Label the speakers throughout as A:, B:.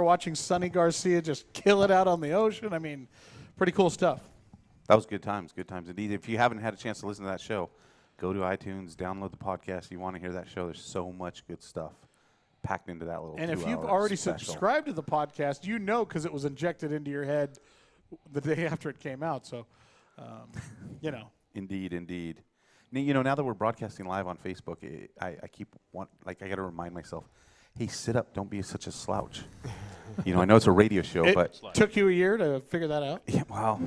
A: watching Sonny Garcia just kill it out on the ocean. I mean, pretty cool stuff.
B: That was good times indeed. If you haven't had a chance to listen to that show, go to iTunes, download the podcast. If you want to hear that show, there's so much good stuff packed into that little 2-hour
A: And if you've already
B: special.
A: subscribed to the podcast, you know because it was injected into your head the day after it came out. So, you know.
B: Indeed. Now that we're broadcasting live on Facebook, I got to remind myself, hey, sit up. Don't be such a slouch. I know it's a radio show, but
A: it took you a year to figure that out.
B: Yeah, wow.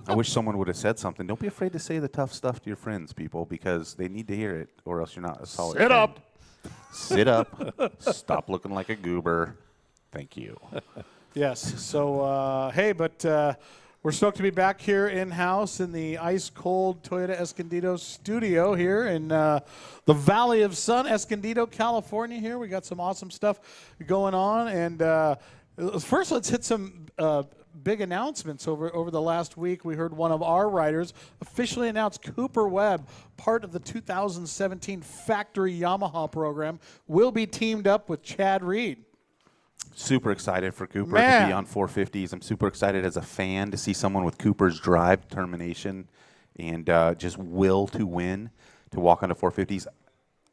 B: I wish someone would have said something. Don't be afraid to say the tough stuff to your friends, people, because they need to hear it, or else you're not a solid
A: Sit
B: friend.
A: up.
B: Sit up. Stop looking like a goober. Thank you.
A: Yes. So, but we're stoked to be back here in-house in the ice-cold Toyota Escondido studio here in the Valley of Sun, Escondido, California here. We got some awesome stuff going on. And first, let's hit some big announcements. Over the last week, we heard one of our riders officially announce Cooper Webb, part of the 2017 Factory Yamaha program, will be teamed up with Chad Reed.
B: Super excited for Cooper to be on 450s. I'm super excited as a fan to see someone with Cooper's drive, determination, and just will to win, to walk onto 450s.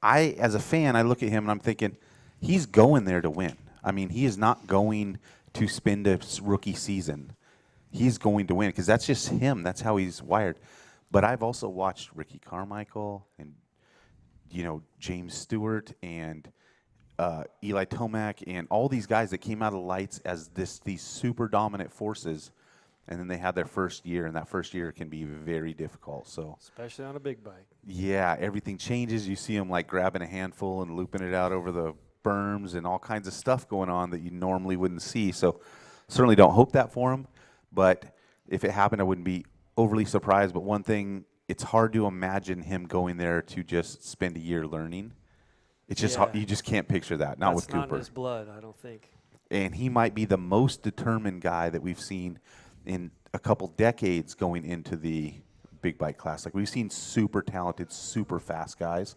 B: As a fan, I look at him and I'm thinking, he's going there to win. I mean, he is not going to spend a rookie season. He's going to win because that's just him. That's how he's wired. But I've also watched Ricky Carmichael and, James Stewart and Eli Tomac and all these guys that came out of the lights as these super dominant forces, and then they had their first year, and that first year can be very difficult. So
C: especially on a big bike.
B: Yeah, everything changes. You see them like grabbing a handful and looping it out over the berms and all kinds of stuff going on that you normally wouldn't see. So certainly don't hope that for him, but if it happened, I wouldn't be overly surprised. But one thing, it's hard to imagine him going there to just spend a year learning. It's just hard, you just can't picture that. Not with Cooper.
C: That's not in his blood, I don't think.
B: And he might be the most determined guy that we've seen in a couple decades going into the big bike class. Like, we've seen super talented, super fast guys,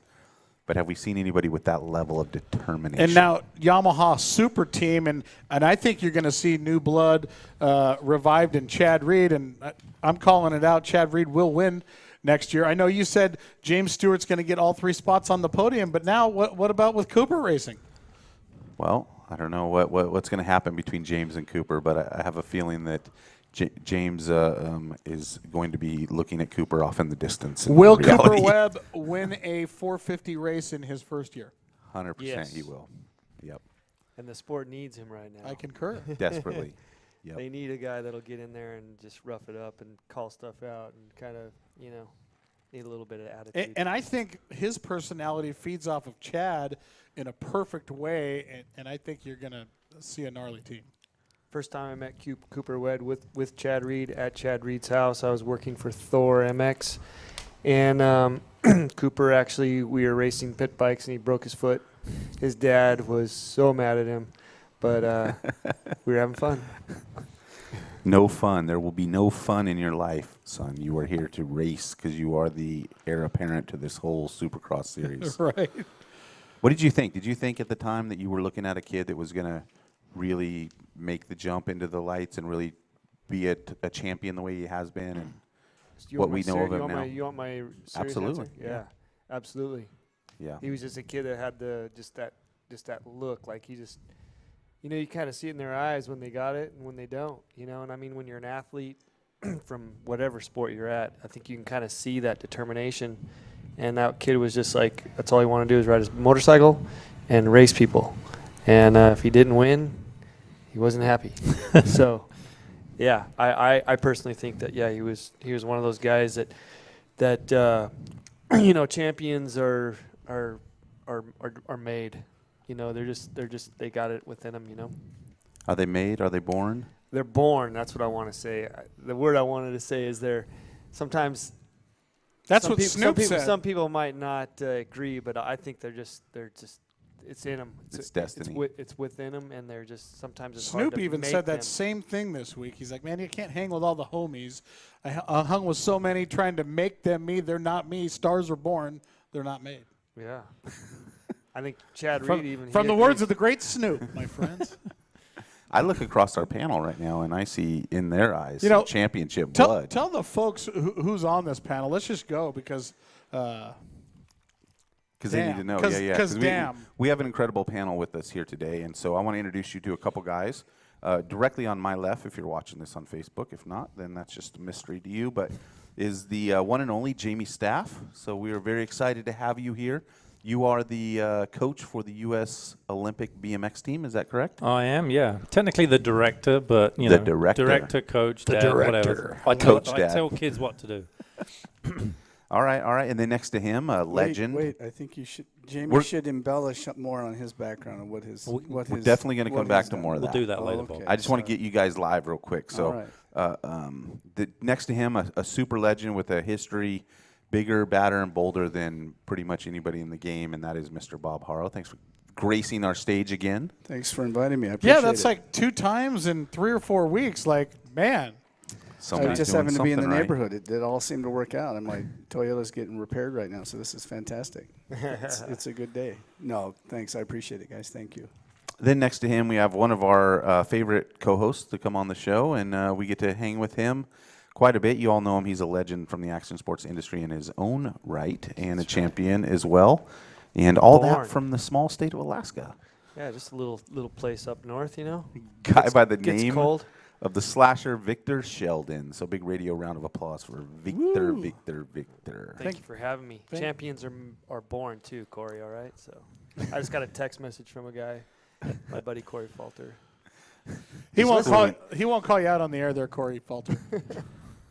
B: but have we seen anybody with that level of determination?
A: And now Yamaha super team, and I think you're going to see new blood revived in Chad Reed, and I'm calling it out. Chad Reed will win next year. I know you said James Stewart's going to get all 3 spots on the podium, but now what about with Cooper racing?
B: Well, I don't know what's going to happen between James and Cooper, but I have a feeling that James is going to be looking at Cooper off in the distance.
A: Will Cooper Webb win a 450 race in his first year?
B: 100%
C: Yes.
B: he will. Yep.
C: And the sport needs him right now.
A: I concur.
B: Desperately. Yep.
C: They need a guy that'll get in there and just rough it up and call stuff out and kind of, need a little bit of attitude.
A: And I think his personality feeds off of Chad in a perfect way, and I think you're going to see a gnarly team.
C: First time I met Cooper Webb with Chad Reed at Chad Reed's house, I was working for Thor MX. And Cooper actually, we were racing pit bikes, and he broke his foot. His dad was so mad at him, but we were having fun.
B: No fun. There will be no fun in your life, son. You are here to race because you are the heir apparent to this whole Supercross series.
A: Right.
B: What did you think? Did you think at the time that you were looking at a kid that was going to really make the jump into the lights and really be a champion the way he has been, and what we know of him now?
C: You want my serious
B: Absolutely.
C: answer? Yeah, absolutely.
B: Yeah.
C: He was just a kid that had just that look, like he just, you kind of see it in their eyes when they got it and when they don't, And I mean, when you're an athlete from whatever sport you're at, I think you can kind of see that determination. And that kid was just like, that's all he wanted to do is ride his motorcycle and race people. And if he didn't win, he wasn't happy. So, yeah, I personally think that he was one of those guys that champions are made. They got it within them.
B: Are they made? Are they born?
C: They're born. That's what I want to say. The word I wanted to say is they're sometimes.
A: That's what Snoop said.
C: Some people might not agree, but I think they're just. It's in them.
B: It's destiny.
C: It's within them, and they're just sometimes it's
A: Snoop
C: hard to
A: even
C: make
A: said that
C: them.
A: same thing this week. He's like, man, you can't hang with all the homies. I hung with so many trying to make them me. They're not me. Stars are born. They're not made.
C: Yeah. I think Chad
A: From
C: Reed even
A: from the words of the great Snoop, my friends.
B: I look across our panel right now, and I see in their eyes championship
A: tell,
B: blood.
A: Tell the folks who's on this panel. Let's just go because
B: they need to know.
A: Because
B: we have an incredible panel with us here today, and so I want to introduce you to a couple guys. Directly on my left, if you're watching this on Facebook. If not, then that's just a mystery to you. But is the one and only Jamie Staff. So we are very excited to have you here. You are the coach for the U.S. Olympic BMX team. Is that correct?
D: I am, yeah. Technically the director, but you know, director, coach, dad, whatever. I tell kids what to do.
B: All right. And then next to him, a legend.
E: Wait, I think you should. Jamie should embellish more on his background and what his.
B: We're definitely going to come back to more of that.
D: We'll do that later, Bob.
B: I just want to get you guys live real quick. So, next to him, a super legend with a history bigger, badder, and bolder than pretty much anybody in the game, and that is Mr. Bob Harrow. Thanks for gracing our stage again.
E: Thanks for inviting me. I appreciate
A: that's
E: it.
A: like 2 times in 3 or 4 weeks. Like, man.
E: I just happened to be in the neighborhood. It all seemed to work out. And my Toyota's getting repaired right now, so this is fantastic. It's a good day. No, thanks. I appreciate it, guys. Thank you.
B: Then next to him, we have one of our favorite co-hosts to come on the show, and we get to hang with him quite a bit. You all know him. He's a legend from the action sports industry in his own right, and a champion as well. And all that from the small state of Alaska.
C: Yeah, just a little place up north, you know.
B: Guy by the name
C: cold.
B: Of the slasher, Victor Sheldon. So big radio round of applause for Victor, Victor.
C: Thank you for having me. Champions are born too, Corey, all right? So I just got a text message from a guy, my buddy Corey Falter.
A: He won't call you out on the air there, Corey Falter.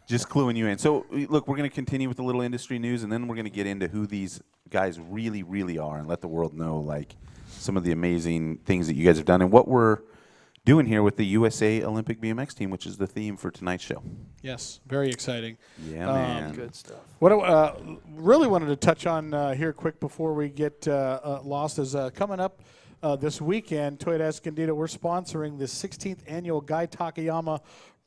B: Just cluing you in. So, look, we're going to continue with the little industry news, and then we're going to get into who these guys really, really are and let the world know, like, some of the amazing things that you guys have done and what we're doing here with the USA Olympic BMX team, which is the theme for tonight's show.
A: Yes, very exciting.
B: Yeah, man.
C: Good stuff.
A: What I really wanted to touch on here quick before we get lost is coming up this weekend, Toyota Escondido, we're sponsoring the 16th annual Guy Takayama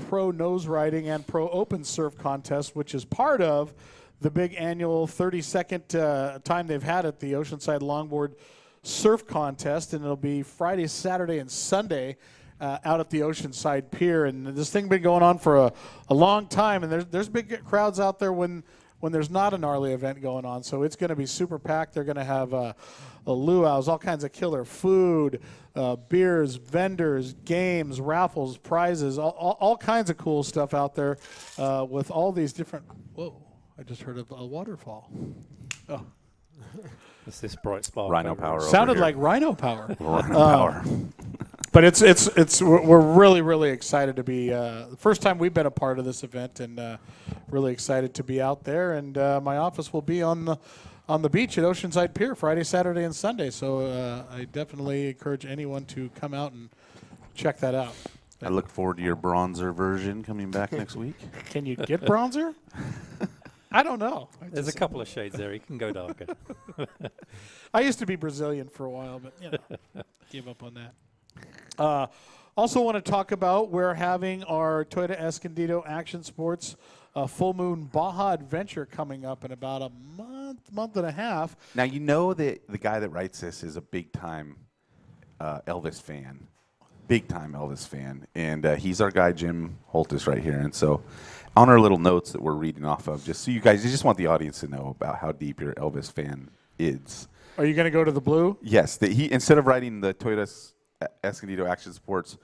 A: Pro Nose Riding and Pro Open Surf Contest, which is part of the big annual 32nd time they've had at the Oceanside Longboard Surf Contest, and it'll be Friday, Saturday, and Sunday out at the Oceanside Pier. And this thing been going on for a long time, and there's big crowds out there when there's not a gnarly event going on. So it's going to be super packed. They're going to have luau's, all kinds of killer food, beers, vendors, games, raffles, prizes, all kinds of cool stuff out there with all these different. Whoa! I just heard of a waterfall. Oh.
D: It's this bright spark.
B: Rhino power.
A: Sounded like rhino power.
B: Rhino power.
A: But we're really, really excited to be the first time we've been a part of this event, and really excited to be out there. And my office will be on the beach at Oceanside Pier Friday, Saturday, and Sunday. So I definitely encourage anyone to come out and check that out.
B: I look forward to your bronzer version coming back next week.
A: Can you get bronzer? I don't know.
D: There's a couple of shades there. You can go darker.
A: I used to be Brazilian for a while, but gave up on that. Also want to talk about we're having our Toyota Escondido Action Sports Full Moon Baja Adventure coming up in about a month and a half.
B: Now, you know that the guy that writes this is a big-time Elvis fan. Big-time Elvis fan. And he's our guy, Jim Holtis, right here. And so on our little notes that we're reading off of, just so you just want the audience to know about how deep your Elvis fan is.
A: Are you going to go to the blue?
B: Yes. He instead of writing the Toyota Escondido Action Sports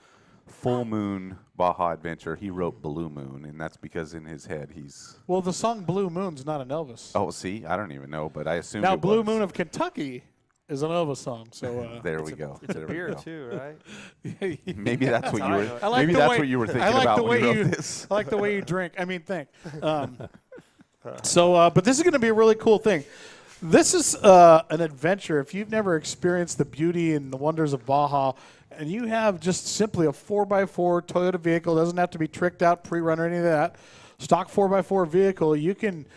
B: Full Moon Baja Adventure, he wrote Blue Moon, and that's because in his head he's...
A: Well, the song Blue Moon's not an Elvis.
B: Oh, see? I don't even know, but I assume
A: now,
B: it
A: Blue
B: was.
A: Moon of Kentucky is an Elvis song. So
B: there we go.
C: It's a beer, too, right?
B: Maybe that's what you were.
A: I like
B: maybe that's what you were thinking about when you wrote this.
A: I like the way you drink. I mean, think. But this is going to be a really cool thing. This is an adventure. If you've never experienced the beauty and the wonders of Baja, and you have just simply a 4x4 Toyota vehicle, doesn't have to be tricked out, pre-run or any of that, stock 4x4 vehicle, you can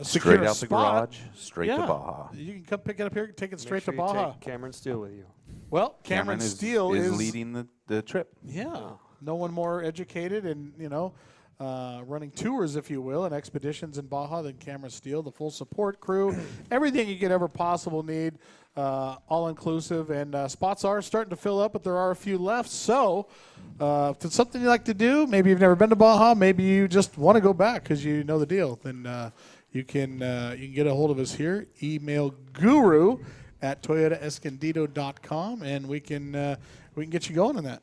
A: secure
B: straight
A: a
B: out
A: spot.
B: the garage, straight to Baja.
A: You can come pick it up here, take it straight
C: Make sure
A: to
C: you
A: Baja.
C: take Cameron Steele with you.
A: Well, Cameron Steele
B: is leading the trip.
A: Yeah, no one more educated, and running tours, if you will, and expeditions in Baja, then Camera Steel, the full support crew, everything you could ever possible need, all inclusive. And spots are starting to fill up, but there are a few left. So if it's something you like to do, maybe you've never been to Baja, maybe you just want to go back because you know the deal, then you can get a hold of us here. Email guru@toyotaescondido.com, and we can get you going on that.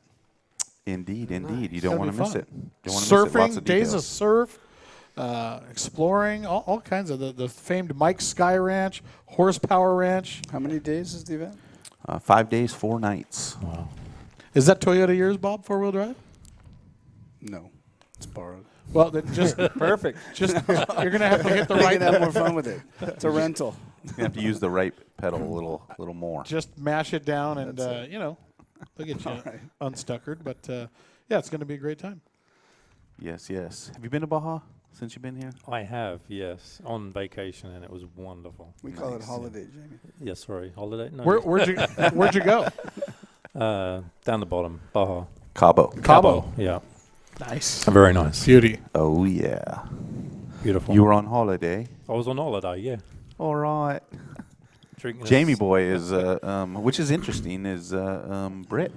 B: Indeed. You don't want to miss it.
A: Surfing, days of surf, exploring, all kinds of the famed Mike Sky Ranch, Horsepower Ranch.
E: How many days is the event?
B: 5 days, 4 nights.
D: Wow.
A: Is that Toyota yours, Bob, four-wheel drive?
E: No, it's borrowed.
A: Well, then just
C: Perfect.
A: Just you're gonna have to hit the
E: You
A: right.
E: can have more fun with it. It's a rental.
B: You have to use the right pedal a little more.
A: Just mash it down, and
E: That's
A: they'll get you
E: right.
A: unstuckered. But yeah, it's gonna be a great time.
B: Yes. Have you been to Baja since you've been here?
D: I have, yes, on vacation, and it was wonderful.
E: We call it holiday, Jamie.
D: Yeah, sorry, holiday? No.
A: Where'd you go?
D: Down the bottom, Baja.
B: Cabo.
D: Yeah,
A: Nice.
D: very nice.
A: Beauty.
B: Oh yeah.
D: Beautiful.
B: You were on holiday.
D: I was on holiday, yeah.
B: All right.
D: Drinking
B: Jamie boy is, which is interesting, is Brit.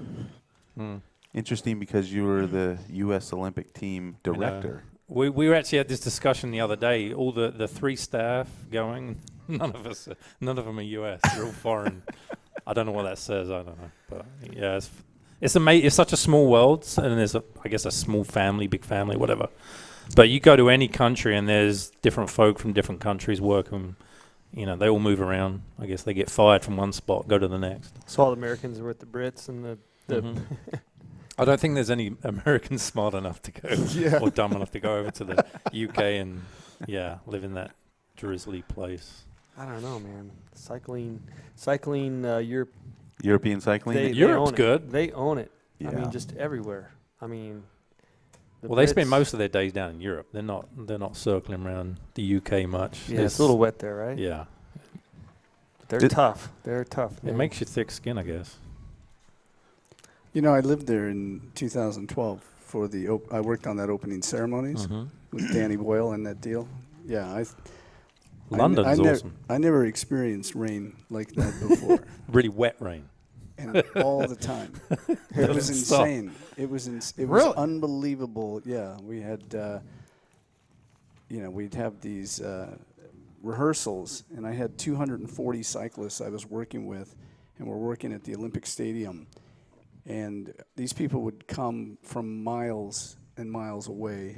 B: Interesting because you were the U.S. Olympic team director.
D: We were actually at this discussion the other day. All the 3 staff going, none of them are U.S. They're all foreign. I don't know what that says. I don't know, but yeah, it's amazing. It's such a small world, and there's I guess a small family, big family, whatever. But you go to any country, and there's different folk from different countries working. They all move around. I guess they get fired from one spot, go to the next.
C: So all the Americans are with the Brits and the
D: I don't think there's any Americans smart enough to go or dumb enough to go over to the UK and live in that drizzly place.
C: I don't know, man. Cycling, Europe.
B: European cycling.
D: Europe's
C: own it.
D: good.
C: They own it.
B: Yeah.
C: I mean, just everywhere. I mean,
D: They spend most of their days down in Europe. They're not circling around the UK much.
C: Yeah, it's a little wet there, right?
D: Yeah.
C: But they're tough. They're tough.
D: It
C: Man.
D: makes you thick skin, I guess.
E: I lived there in 2012 for I worked on that opening ceremonies with Danny Boyle and that deal. Yeah,
D: London's awesome.
E: I never experienced rain like that before.
D: Really wet rain.
E: And all the time. It was insane. It was
A: Really?
E: unbelievable. Yeah, we had we'd have these rehearsals, and I had 240 cyclists I was working with, and we're working at the Olympic Stadium. And these people would come from miles and miles away,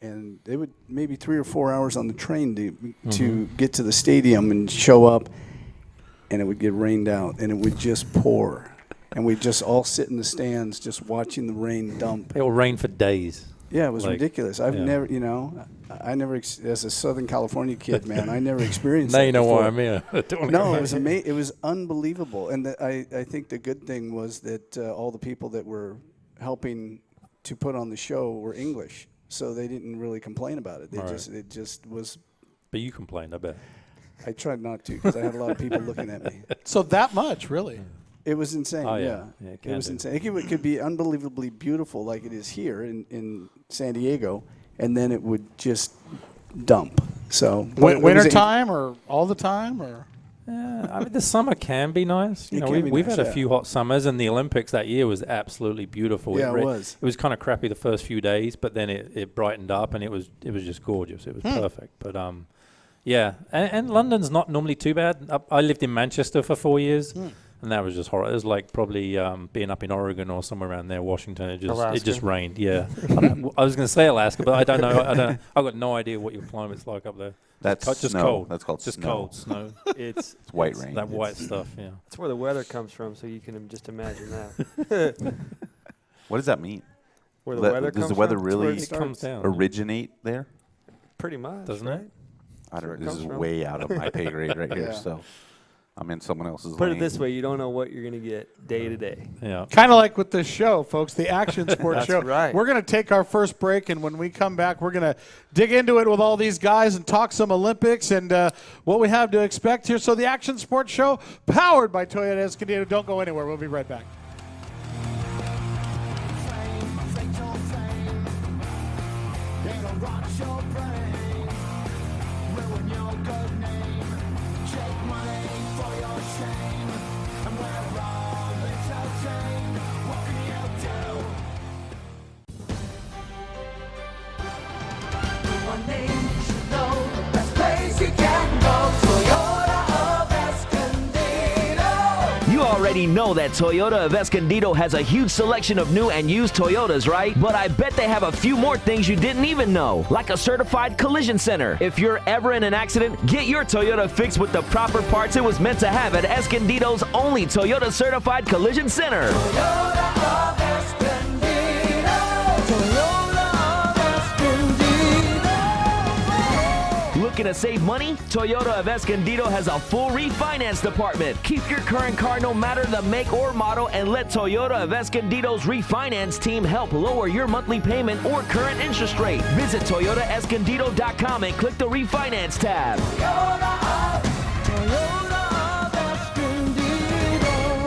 E: and they would maybe 3 or 4 hours on the train to get to the stadium and show up, and it would get rained out, and it would just pour. And we'd just all sit in the stands just watching the rain dump.
D: It will rain for days.
E: Yeah, it was ridiculous. I've never, I never, as a Southern California kid, man, I never experienced
D: now
E: that
D: you know
E: before.
D: why I'm here.
E: No, it was it was unbelievable. And I think the good thing was that all the people that were helping to put on the show were English, so they didn't really complain about it. It just was.
D: But you complained, I bet.
E: I tried not to because I had a lot of people looking at me.
A: So that much, really?
E: It was insane.
D: Oh,
E: yeah.
D: it
E: was insane. It could be unbelievably beautiful, like it is here in San Diego, and then it would just dump. So
A: Winter time or all the time or?
D: I mean, the summer can be nice. We've had a few hot summers, and the Olympics that year was absolutely beautiful.
E: Yeah, it was.
D: It was kind of crappy the first few days, but then it brightened up, and it was just gorgeous. It was perfect. But yeah, and London's not normally too bad. I lived in Manchester for 4 years. And that was just horrible. It was like probably being up in Oregon or somewhere around there, Washington. It just rained. Yeah, I was going to say Alaska, but I don't know. I've got no idea what your climate's like up there.
B: That's
D: just
B: snow.
D: cold.
B: That's called
D: just
B: snow.
D: cold snow.
C: It's
B: white rain.
D: That white stuff. Yeah.
C: That's where the weather comes from, so you can just imagine that.
B: What does that mean?
C: Where the weather comes
B: does the weather
C: from?
B: really
D: It comes down.
B: originate there?
C: Pretty much,
D: Doesn't
C: right?
D: it?
B: I don't
C: where it
B: know. This
C: comes
B: is
C: from.
B: way out of my pay grade right here.
E: Yeah.
B: So I'm in someone else's
C: Put
B: lane.
C: it this way, you don't know what you're going to get day to day.
D: Yeah.
A: Kind of like with this show, folks, the Action Sports Show.
C: That's right.
A: We're going to take our first break, and when we come back, we're going to dig into it with all these guys and talk some Olympics and what we have to expect here. So the Action Sports Show, powered by Toyota Escondido. Don't go anywhere. We'll be right back.
F: You already know that Toyota of Escondido has a huge selection of new and used Toyotas, right? But I bet they have a few more things you didn't even know, like a certified collision center. If you're ever in an accident, get your Toyota fixed with the proper parts it was meant to have at Escondido's only Toyota certified collision center. Toyota of Escondido. Toyota of Escondido. Looking to save money? Toyota of Escondido has a full refinance department. Keep your current car no matter the make or model and let Toyota of Escondido's refinance team help lower your monthly payment or current interest rate. Visit ToyotaEscondido.com and click the refinance tab.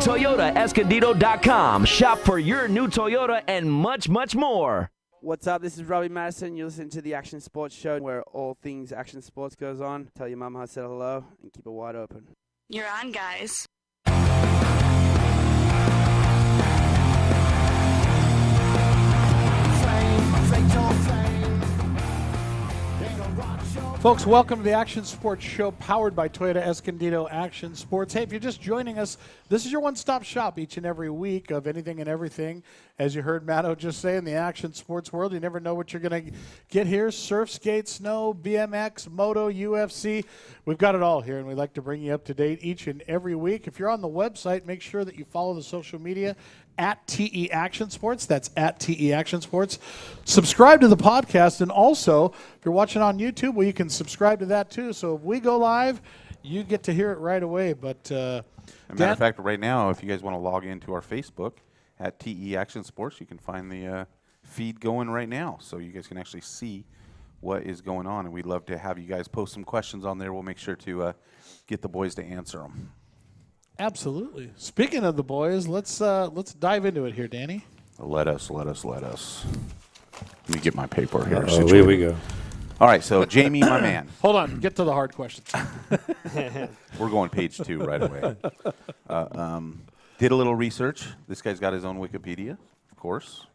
F: ToyotaEscondido.com. Shop for your new Toyota and much, much more.
G: What's up? This is Robbie Madison. You're listening to the Action Sports Show, where all things action sports goes on. Tell your mama I said hello and keep it wide open.
H: You're on, guys.
A: Folks, welcome to the Action Sports Show, powered by Toyota Escondido Action Sports. Hey, if you're just joining us, this is your one-stop shop each and every week of anything and everything. As you heard Matto just say, in the action sports world, you never know what you're going to get here. Surf, skate, snow, BMX, moto, UFC. We've got it all here, and we'd like to bring you up to date each and every week. If you're on the website, make sure that you follow the social media at TE Action Sports. That's at TE Action Sports. Subscribe to the podcast, and also, if you're watching on YouTube, well, you can subscribe to that too. So if we go live, you get to hear it right away. But
B: as a matter of fact, right now, if you guys want to log into our Facebook at TE Action Sports, you can find the feed going right now, so you guys can actually see what is going on. And we'd love to have you guys post some questions on there. We'll make sure to get the boys to answer them.
A: absolutely. Speaking of the boys, let's dive into it here, Danny.
B: Let us. Let me get my paper here.
D: Oh, here we go.
B: All right, so Jamie, my man.
A: Hold on, get to the hard questions.
B: We're going page 2 right away. Did a little research. This guy's got his own Wikipedia, of course.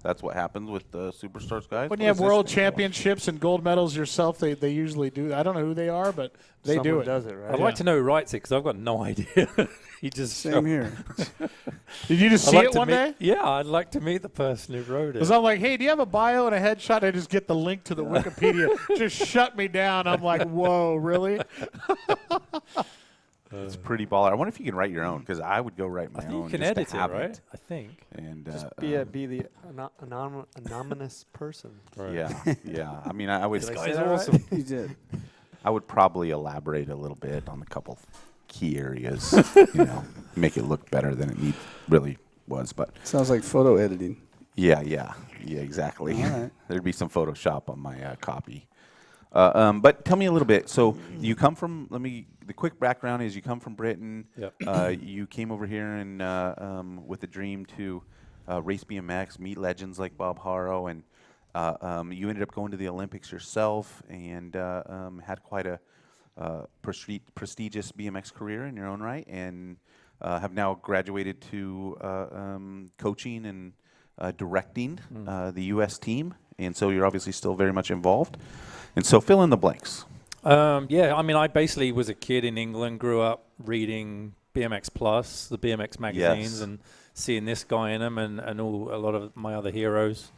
B: That's what happens with the Superstars guys.
A: When you have world championships and gold medals yourself, they usually do. I don't know who they are, but they do it.
C: Does it, right?
D: I'd like to know who writes it because I've got no idea. He just
E: Same here.
A: Did you just see it one day?
D: Yeah, I'd like to meet the person who wrote it.
A: Because I'm like, hey, do you have a bio and a headshot? I just get the link to the Wikipedia. Just shut me down. I'm like, whoa, really?
B: It's pretty baller. I wonder if you can write your own, because I would go write my
D: I think
B: own.
D: you can
B: just to
D: edit it,
B: have
D: right? I think.
B: And
C: Just be the anonymous person.
B: yeah. I mean, I would.
C: Did I say that right?
E: You did.
B: I would probably elaborate a little bit on a couple key areas. Make it look better than it really was. But
E: Sounds like photo editing.
B: yeah, exactly.
E: All right.
B: There'd be some Photoshop on my copy. But tell me a little bit. So you come from. The quick background is you come from Britain.
D: Yep.
B: You came over here and with a dream to race BMX, meet legends like Bob Harrow, and you ended up going to the Olympics yourself and had quite a prestigious BMX career in your own right, and have now graduated to coaching and directing the U.S. team. And so you're obviously still very much involved. And so fill in the blanks.
D: Yeah, I mean, I basically was a kid in England, grew up reading BMX Plus, the BMX magazines, and seeing this guy in them and a lot of my other heroes.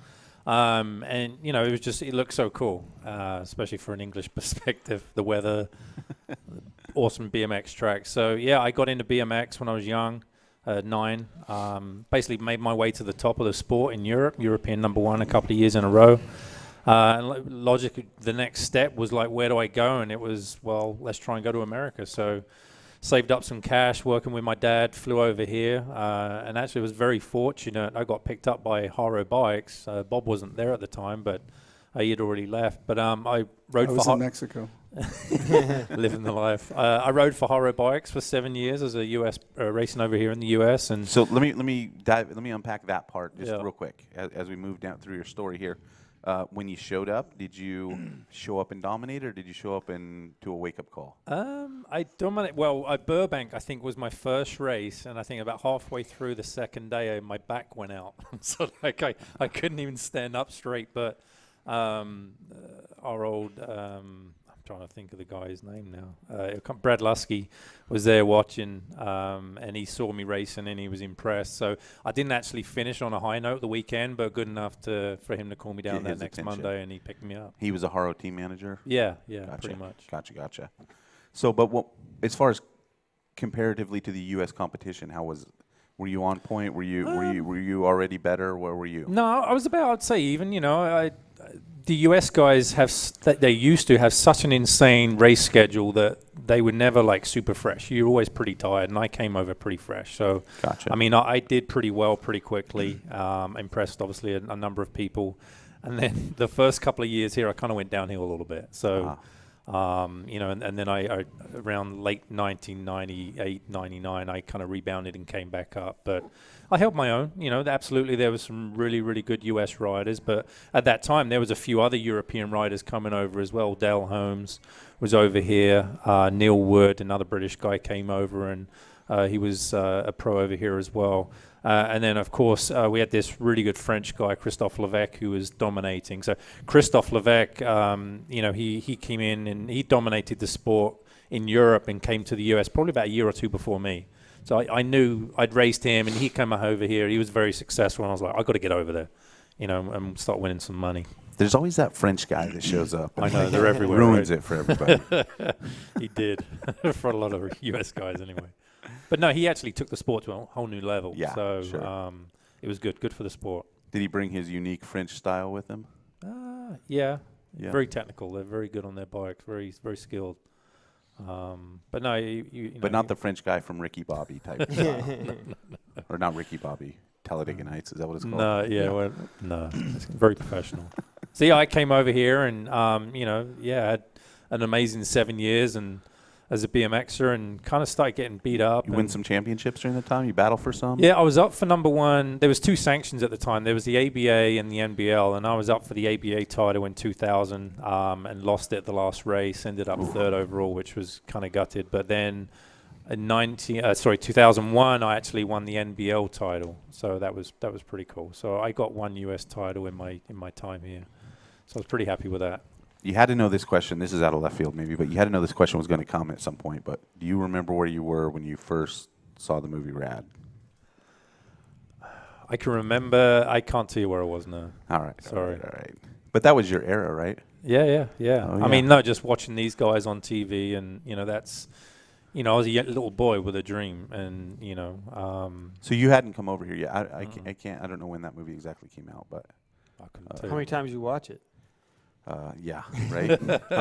D: And, it looked so cool, especially for an English perspective, the weather, awesome BMX tracks. So, yeah, I got into BMX when I was young, 9. Basically made my way to the top of the sport in Europe, European #1 a couple of years in a row. And logically, the next step was like, where do I go? And it was, well, let's try and go to America. So saved up some cash, working with my dad, flew over here, and actually was very fortunate. I got picked up by Haro Bikes. Bob wasn't there at the time, but he had already left. But I rode
E: I was in Mexico.
D: living the life. I rode for Haro Bikes for 7 years as a U.S. Racing over here in the U.S. And
B: so let me unpack that part just real quick as we move down through your story here. When you showed up, did you show up and dominate, or did you show up and to a wake-up call?
D: I dominate. Well, Burbank, I think, was my first race, and I think about halfway through the second day, my back went out, so like I couldn't even stand up straight. But our old, I'm trying to think of the guy's name now. Brad Lusky was there watching, and he saw me racing, and he was impressed. So I didn't actually finish on a high note the weekend, but good enough for him to call me down
B: Get
D: that
B: his
D: next
B: attention.
D: Monday, and he picked me up.
B: He was a Haro team manager?
D: Yeah,
B: Gotcha.
D: pretty much.
B: Gotcha. So, but as far as comparatively to the U.S. competition, were you on point? Were you already better? Where were you?
D: No, I was about, I'd say even, the US guys they used to have such an insane race schedule that they were never like super fresh. You're always pretty tired, and I came over pretty fresh. So,
B: Gotcha.
D: I mean, I did pretty well pretty quickly. Impressed, obviously, a number of people. And then the first couple of years here, I kind of went downhill a little bit. So, and then I around late 1998, 99, I kind of rebounded and came back up. But I held my own. Absolutely, there was some really, really good U.S. riders. But at that time, there was a few other European riders coming over as well. Dale Holmes was over here. Neil Wood, another British guy, came over, and he was a pro over here as well. And then, of course, we had this really good French guy, Christophe Levesque, who was dominating. So Christophe Levesque, he came in and he dominated the sport in Europe and came to the US probably about a year or two before me. So I knew I'd raced him, and he came over here. He was very successful, and I was like, I've got to get over there, and start winning some money.
B: There's always that French guy that shows up.
D: I know, they're everywhere.
B: Ruins
D: right?
B: it for everybody.
D: He did, for a lot of US guys anyway. But no, he actually took the sport to a whole new level.
B: Yeah,
D: so
B: sure.
D: It was good for the sport.
B: Did he bring his unique French style with him?
D: Yeah.
B: Yeah.
D: Very technical. They're very good on their bikes. Very, very skilled. But no,
B: But not the French guy from Ricky Bobby type style. Or not Ricky Bobby. Talladega Nights, is that what it's called?
D: No, yeah, well, no, it's very professional. So yeah, I came over here and had an amazing 7 years and as a BMXer, and kind of started getting beat up.
B: You win some championships during the time? You battle for some?
D: Yeah, I was up for number one. There was two sanctions at the time. There was the ABA and the NBL, and I was up for the ABA title in 2000 and lost it at the last race. Ended up third overall, which was kind of gutted. But then in 2001, I actually won the NBL title. So that was pretty cool. So I got one US title in my time here. So I was pretty happy with that.
B: You had to know this question. This is out of left field maybe, but you had to know this question was going to come at some point. But do you remember where you were when you first saw the movie Rad?
D: I can remember. I can't tell you where I was now.
B: All right.
D: Sorry.
B: All right. But that was your era, right?
D: Yeah.
B: Oh, yeah.
D: I mean, no, just watching these guys on TV, and that's, I was a little boy with a dream, and
B: So you hadn't come over here yet. I can't. I don't know when that movie exactly came out, but
D: I couldn't tell
C: How many
D: you.
C: times you watch it?
B: yeah, right.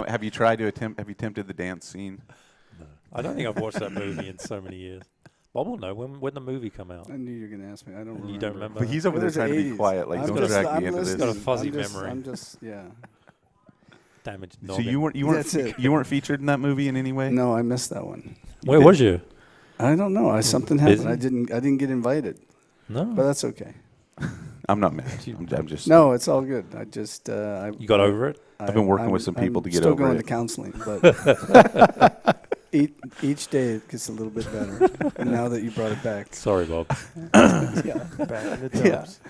B: Have you tried to Have you attempted the dance scene?
D: No. I don't think I've watched that movie in so many years. Bob will know when the movie come out.
E: I knew you were going to ask me. I don't remember.
D: You don't remember?
B: But he's over there
E: It was the
B: trying to be
E: 80s.
B: quiet. Like,
E: I'm
B: don't
E: just-
B: drag
E: I'm
B: me into
E: listening.
B: this.
D: Got a fuzzy
E: I'm just,
D: memory.
E: I'm just, yeah.
D: Damaged
B: So
D: noggin.
B: you weren't
E: That's it.
B: you weren't featured in that movie in any way?
E: No, I missed that one.
D: Where was you?
E: I don't know. Something
D: Busy?
E: happened. I didn't get invited, but
D: No.
E: that's okay.
B: I'm not mad. I'm just.
E: No, it's all good. I just
D: You got over it?
B: I've been working with some people to get
E: still
B: over
E: going
B: it.
E: to counseling, but each day it gets a little bit better. And now that you brought it back,
D: Sorry, Bob.
E: yeah.
C: Back in the
E: Yeah.
C: dumps.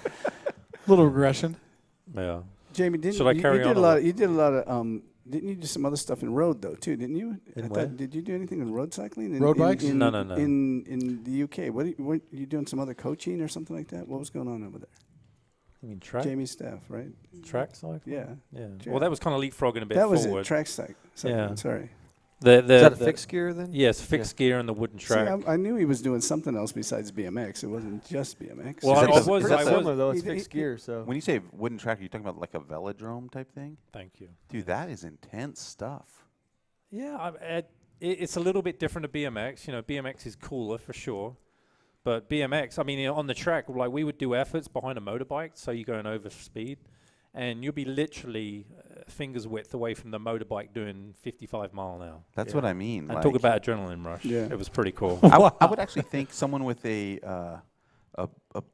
A: Little regression.
D: Yeah.
E: Jamie, didn't
D: Should I
E: you,
D: carry
E: you did
D: on
E: a
D: or
E: lot?
D: what?
E: You did a lot of. Didn't you do some other stuff in road though too? Didn't you?
D: In where?
E: Did you do anything in road cycling?
A: Road bikes?
D: No.
E: In the UK, what you doing? Some other coaching or something like that? What was going on over there?
D: You mean track?
E: Jamie's staff, right?
D: Track cycle?
E: Yeah.
D: Yeah.
E: Track.
D: Well, that was kind of leapfrogging a bit
E: That was
D: forward.
E: it. Track cycle.
D: Yeah.
E: Sorry.
D: The
C: Is that a fixed gear then?
D: Yes, fixed gear and the wooden
E: See,
D: track.
E: I knew he was doing something else besides BMX. It wasn't just BMX.
D: Well,
B: Is
D: I
B: that
D: was.
B: the-
D: I
B: is
C: Pretty
B: that
D: was.
C: similar though. It's
E: He-
C: fixed
E: he-
C: gear, so.
B: When you say wooden track, are you talking about like a velodrome type thing?
D: Thank you.
B: Dude, that is intense stuff.
D: Yeah, it's a little bit different to BMX. BMX is cooler for sure, but BMX, I mean, on the track, like we would do efforts behind a motorbike, so you're going over speed, and you'll be literally fingers width away from the motorbike doing 55 mile an hour.
B: That's
C: Yeah.
B: what I mean.
D: And
B: like,
D: talk about adrenaline rush.
E: Yeah.
D: It was pretty cool.
B: I would actually think someone with a a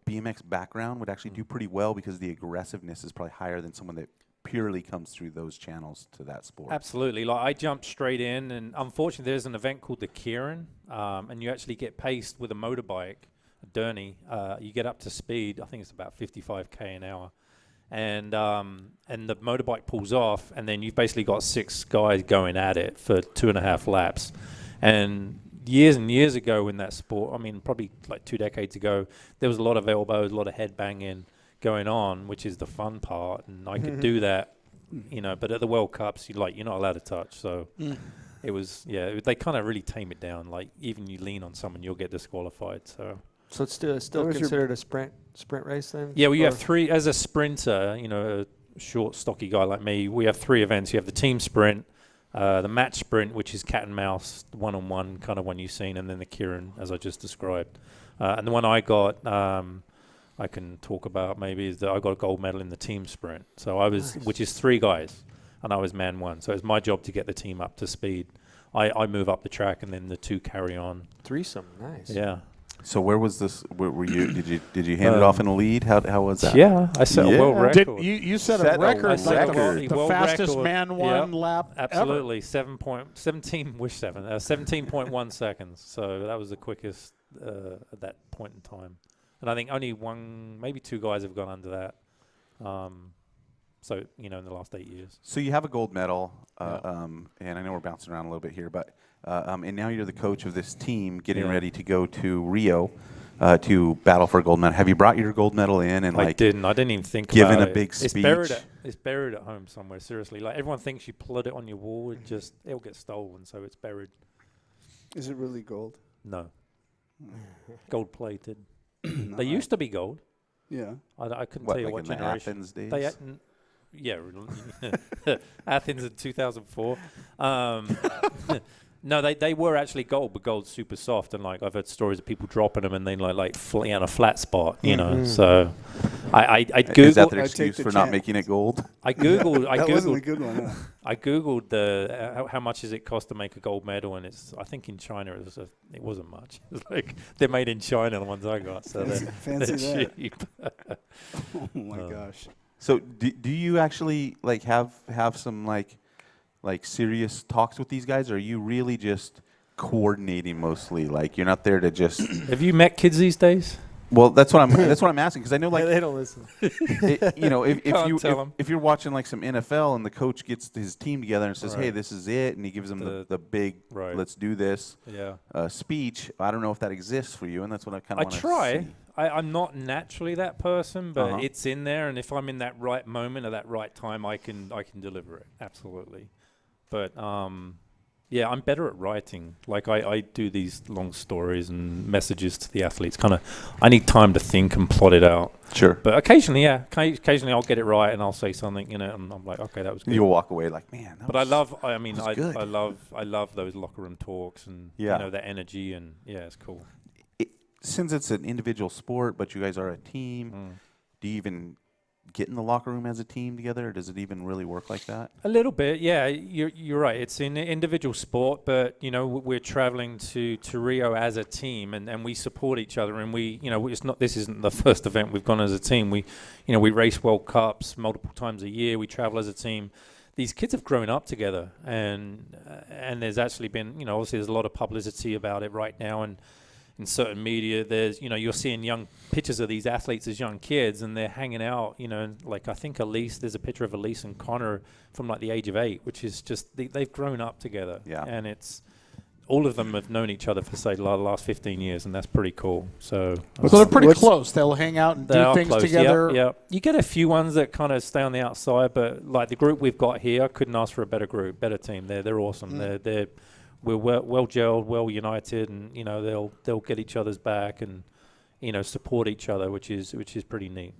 B: BMX background would actually do pretty well because the aggressiveness is probably higher than someone that purely comes through those channels to that sport.
D: Absolutely. Like I jumped straight in, and unfortunately, there's an event called the Kieran, and you actually get paced with a motorbike, a Derny. You get up to speed. I think it's about 55k an hour, and the motorbike pulls off, and then you've basically got 6 guys going at it for 2.5 laps, and years and years ago in that sport, I mean, probably like 2 decades ago, there was a lot of elbows, a lot of head banging going on, which is the fun part, and I could do that, but at the World Cups, you're not allowed to touch, so it was, they kind of really tame it down, like even you lean on someone, you'll get disqualified, so
C: it's still considered a sprint race then?
D: Yeah, well, you have 3, as a sprinter, a short, stocky guy like me, we have 3 events. You have the team sprint, the match sprint, which is cat and mouse, one-on-one kind of one you've seen, and then the Kieran, as I just described. And the one I got, I can talk about maybe, is that I got a gold medal in the team sprint. So I was, which is 3 guys, and I was man 1. So it's my job to get the team up to speed. I move up the track, and then the 2 carry on.
C: Threesome, nice.
D: Yeah.
B: So where was this? Where were you? Did you hand it off in a lead? How was that?
D: Yeah, I set a world record.
A: You set a record,
B: I set a record.
A: the fastest
D: record.
A: man one lap
D: Absolutely, 17.1 seconds. So that was the quickest at that point in time. And I think only 1, maybe 2 guys have gone under that. So, in the last 8 years.
B: So you have a gold medal, and I know we're bouncing around a little bit here, but and now you're the coach of this team getting ready to go to Rio to battle for a gold medal. Have you brought your gold medal in and
D: I didn't even think
B: given
D: about
B: a big speech?
D: It's buried at home somewhere. Seriously, like everyone thinks you put it on your wall, it'll get stolen, so it's buried.
E: Is it really gold?
D: No, gold plated. They used to be gold.
E: Yeah.
D: I couldn't
B: What,
D: tell you
B: like
D: what
B: in the
D: generation.
B: Athens days?
D: Athens in 2004. No, they were actually gold, but gold's super soft, and like I've heard stories of people dropping them and then like on a flat spot, So I googled.
B: Is that their excuse for not making it gold?
D: I googled.
E: That wasn't a good one. Huh?
D: I googled how much does it cost to make a gold medal, and I think in China it wasn't much. It's like they're made in China, the ones I got, so
E: Fancy
D: they're
E: that.
D: cheap.
E: Oh my gosh.
B: So do you actually like have some like serious talks with these guys, or are you really just coordinating mostly? Like you're not there to just.
D: Have you met kids these days?
B: Well, that's what I'm asking, because I know like
C: they don't listen.
B: if you're watching like some NFL and the coach gets his team together and says,
D: Right.
B: "Hey, this is it," and he gives them the big
D: Right.
B: "Let's do this"
D: Yeah.
B: speech. I don't know if that exists for you, and that's what I kind
D: I
B: of want to
D: try.
B: see.
D: I'm not naturally that person, but
B: Uh-huh.
D: it's in there, and if I'm in that right moment at that right time, I can deliver it absolutely. But yeah, I'm better at writing. Like I do these long stories and messages to the athletes. I need time to think and plot it out.
B: Sure.
D: But occasionally I'll get it right and I'll say something, and I'm like, okay, that was good.
B: You'll walk away like, man.
D: But I love those locker room talks and that energy, and it's cool.
B: Since it's an individual sport, but you guys are a team, do you even get in the locker room as a team together, or does it even really work like that?
D: A little bit, yeah. You're right. It's an individual sport, but we're traveling to Rio as a team, and we support each other. And this isn't the first event we've gone as a team. We race World Cups multiple times a year. We travel as a team. These kids have grown up together, and there's actually been obviously there's a lot of publicity about it right now, and in certain media, there's you're seeing young pictures of these athletes as young kids, and they're hanging out. Like I think there's a picture of Elise and Connor from like the age of 8, which is just they've grown up together.
B: Yeah.
D: And it's all of them have known each other for say the last 15 years, and that's pretty cool. So
A: they're pretty close. They'll hang out and do things
D: close.
A: together.
D: Yeah. You get a few ones that kind of stay on the outside, but like the group we've got here, I couldn't ask for a better group, better team. They're awesome. We're well gelled, well united, and they'll get each other's back and support each other, which is pretty neat.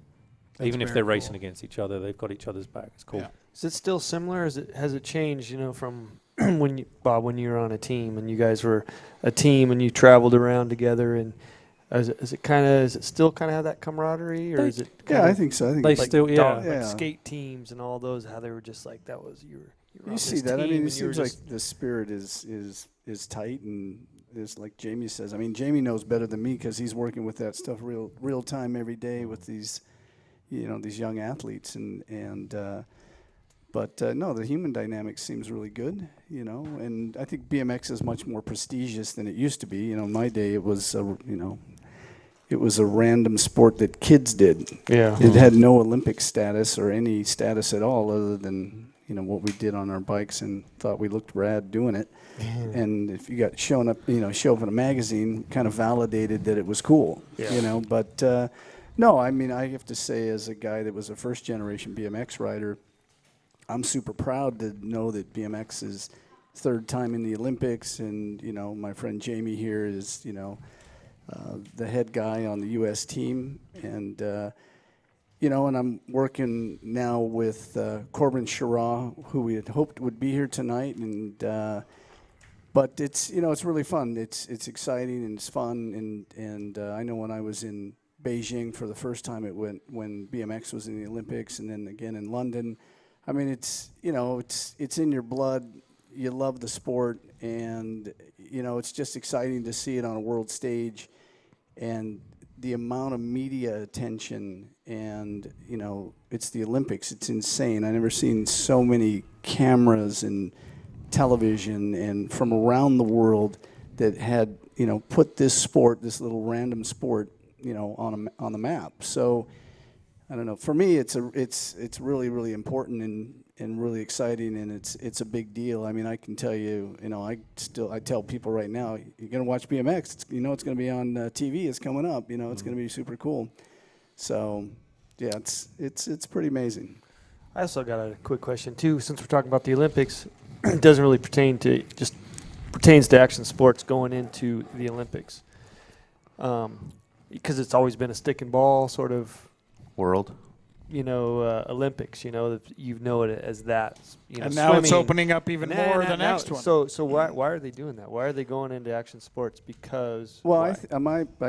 A: That's
D: Even if
A: very
D: they're
A: cool.
D: racing against each other, they've got each other's back. It's cool.
A: Yeah.
C: Is it still similar? Has it changed? From when you were on a team and you guys were a team and you traveled around together, and is it still kind of have that camaraderie, or is it?
E: Yeah, I think so. I think
D: They
E: it's
D: still,
C: like skate teams and all those, how they were just like that was you
E: you see that. I mean, it seems like the spirit is tight, and is like Jamie says. I mean, Jamie knows better than me because he's working with that stuff real time every day with these, these young athletes. But no, the human dynamic seems really good, and I think BMX is much more prestigious than it used to be. In my day, it was, it was a random sport that kids did.
C: Yeah.
E: It had no Olympic status or any status at all other than, what we did on our bikes and thought we looked rad doing it. And if you got show up in a magazine, kind of validated that it was cool, But no, I mean, I have to say, as a guy that was a first generation BMX rider, I'm super proud to know that BMX is third time in the Olympics. And, my friend Jamie here is, the head guy on the U.S. team. And, and I'm working now with Corbin Sherraw, who we had hoped would be here tonight. And but it's it's really fun. It's exciting and it's fun. And I know when I was in Beijing for the first time, when BMX was in the Olympics, and then again in London. I mean, it's in your blood. You love the sport, and it's just exciting to see it on a world stage, and the amount of media attention, and it's the Olympics. It's insane. I've never seen so many cameras and television and from around the world that had put this sport, this little random sport, on the map. So I don't know. For me, it's really, really important and really exciting, and it's a big deal. I mean, I can tell you, I tell people right now, you're gonna watch BMX. It's gonna be on TV. It's coming up. It's gonna be super cool. So, yeah, it's pretty amazing.
C: I also got a quick question too. Since we're talking about the Olympics, it doesn't really pertains to action sports going into the Olympics, because it's always been a stick and ball sort of
B: world.
C: Olympics. You know it as that.
A: And now it's opening up even more the next one.
C: So why are they doing that? Why are they going into action sports? Because
E: I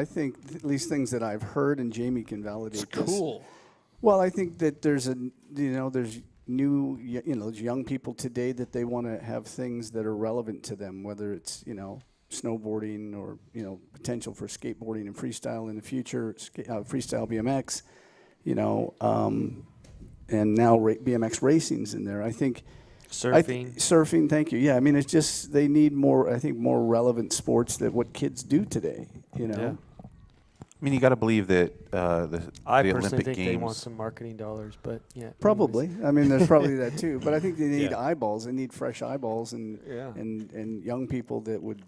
E: think at least things that I've heard, and Jamie can validate.
A: It's cool.
E: Well, I think that there's there's new young people today that they want to have things that are relevant to them, whether it's snowboarding or potential for skateboarding and freestyle in the future, freestyle BMX. And now BMX racing's in there. I think
C: surfing.
E: Surfing, thank you. Yeah, I mean, it's just they need more. I think more relevant sports that what kids do today.
C: Yeah.
B: I mean, you got to believe that
C: I
B: the
C: personally
B: Olympic
C: think
B: Games.
C: they want some marketing dollars, but yeah.
E: Probably.
C: anyways.
E: I mean, there's probably that too. But I think they need
D: Yeah.
E: eyeballs. They need fresh eyeballs and
C: Yeah.
E: and young people that would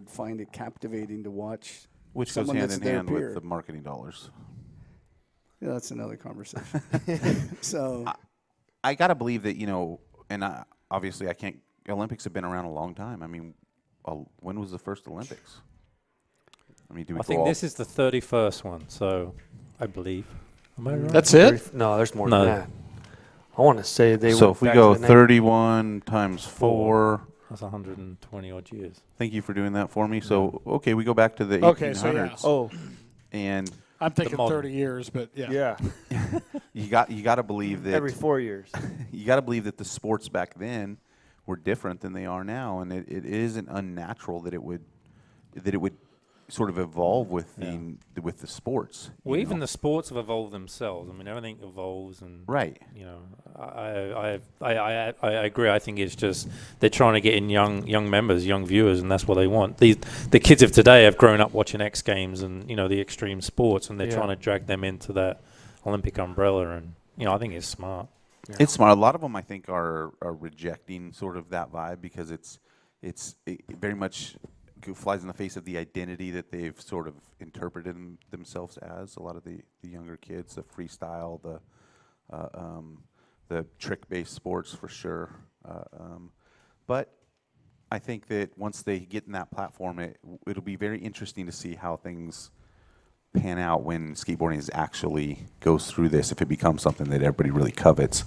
E: find it captivating to watch.
B: Which goes
E: someone
B: hand
E: that's
B: in
E: their
B: hand
E: peer.
B: with the marketing dollars.
E: Yeah, that's another conversation. So
B: I got to believe that, and obviously I can't, Olympics have been around a long time. I mean, when was the first Olympics? I mean,
D: I think this is the 31st one, so I believe. Am I right?
A: That's it?
C: No, there's more
D: No.
C: than that. I want to say they
B: So
C: went
B: if we
C: back
B: go
C: to the
B: 31 times 4,
D: That's 120 odd years.
B: thank you for doing that for me. So, okay, we go back to the
A: Okay,
B: 1800s.
A: so
B: And
A: I'm thinking
D: model.
A: 30 years, but yeah.
C: Yeah.
B: you got to believe that
C: Every 4 years.
B: you got to believe that the sports back then were different than they are now, and it isn't unnatural that it would sort of evolve with with the sports.
D: Well,
B: you
D: even
B: know?
D: the sports have evolved themselves. I mean, everything evolves, and
B: Right.
D: I agree. I think it's just they're trying to get in young members, young viewers, and that's what they want. The kids of today have grown up watching X Games and the extreme sports, and they're trying to drag them into that Olympic umbrella. And I think it's smart.
C: Yeah.
B: It's smart. A lot of them, I think, are rejecting sort of that vibe because it very much flies in the face of the identity that they've sort of interpreted themselves as. A lot of the younger kids, the freestyle, the trick-based sports for sure. But I think that once they get in that platform, it'll be very interesting to see how things pan out when skateboarding actually goes through this, if it becomes something that everybody really covets,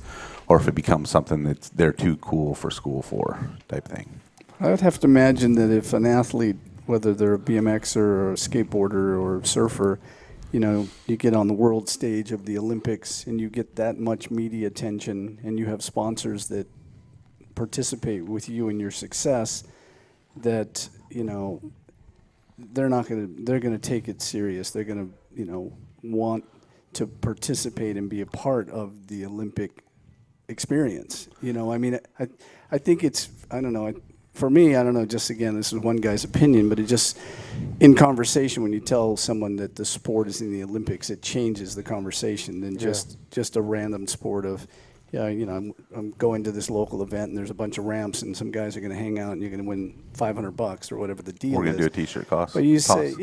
B: or if it becomes something that they're too cool for school for type thing.
E: I would have to imagine that if an athlete, whether they're a BMXer or a skateboarder or a surfer, you get on the world stage of the Olympics and you get that much media attention and you have sponsors that participate with you in your success, that, they're going to take it serious. They're going to, want to participate and be a part of the Olympic experience. I think it's, I don't know, for me, I don't know, just again, this is one guy's opinion, but it just, in conversation, when you tell someone that the sport is in the Olympics, it changes the conversation than just a random sport of, I'm going to this local event and there's a bunch of ramps and some guys are going to hang out and you're going to win $500 or whatever the deal is.
B: We're going to do a T-shirt cost.
E: But you say,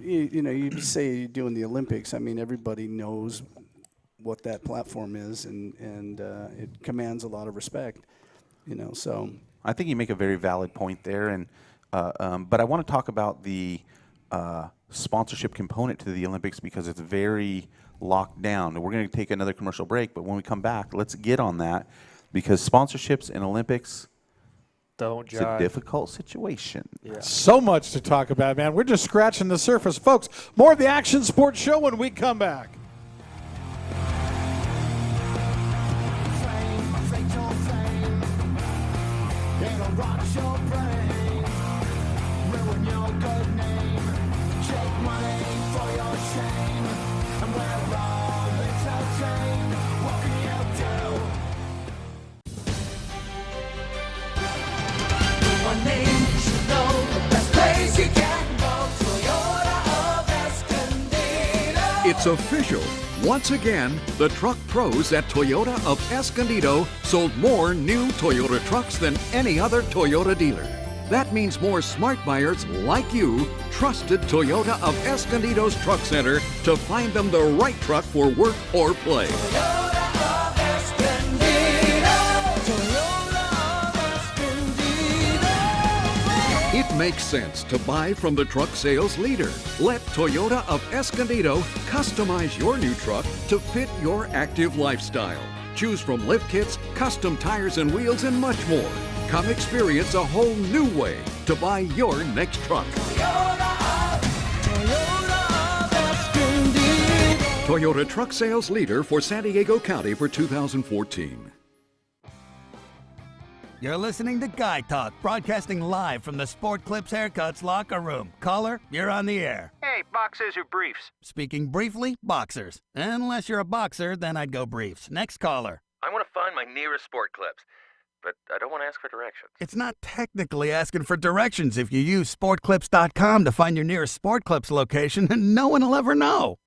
E: you say you're doing the Olympics. I mean, everybody knows what that platform is, and it commands a lot of respect. So
B: I think you make a very valid point there, and but I want to talk about the sponsorship component to the Olympics because it's very locked down. We're going to take another commercial break, but when we come back, let's get on that because sponsorships in Olympics.
C: Don't
B: It's a difficult situation.
C: Yeah.
A: So much to talk about, man. We're just scratching the surface. Folks, more of the Action Sports Show when we come back.
H: It's official. Once again, the truck pros at Toyota of Escondido sold more new Toyota trucks than any other Toyota dealer. That means more smart buyers like you trusted Toyota of Escondido's Truck Center to find them the right truck for work or play. It makes sense to buy from the truck sales leader. Let Toyota of Escondido customize your new truck to fit your active lifestyle. Choose from lift kits, custom tires and wheels, and much more. Come experience a whole new way to buy your next truck. Toyota truck sales leader for San Diego County for 2014.
I: You're listening to Guy Talk, broadcasting live from the Sport Clips Haircuts locker room. Caller, you're on the air.
J: Hey, boxers or briefs?
I: Speaking briefly, boxers. Unless you're a boxer, then I'd go briefs. Next caller.
J: I want to find my nearest Sport Clips, but I don't want to ask for directions.
I: It's not technically asking for directions if you use sportclips.com to find your nearest Sport Clips location, and no one will ever know.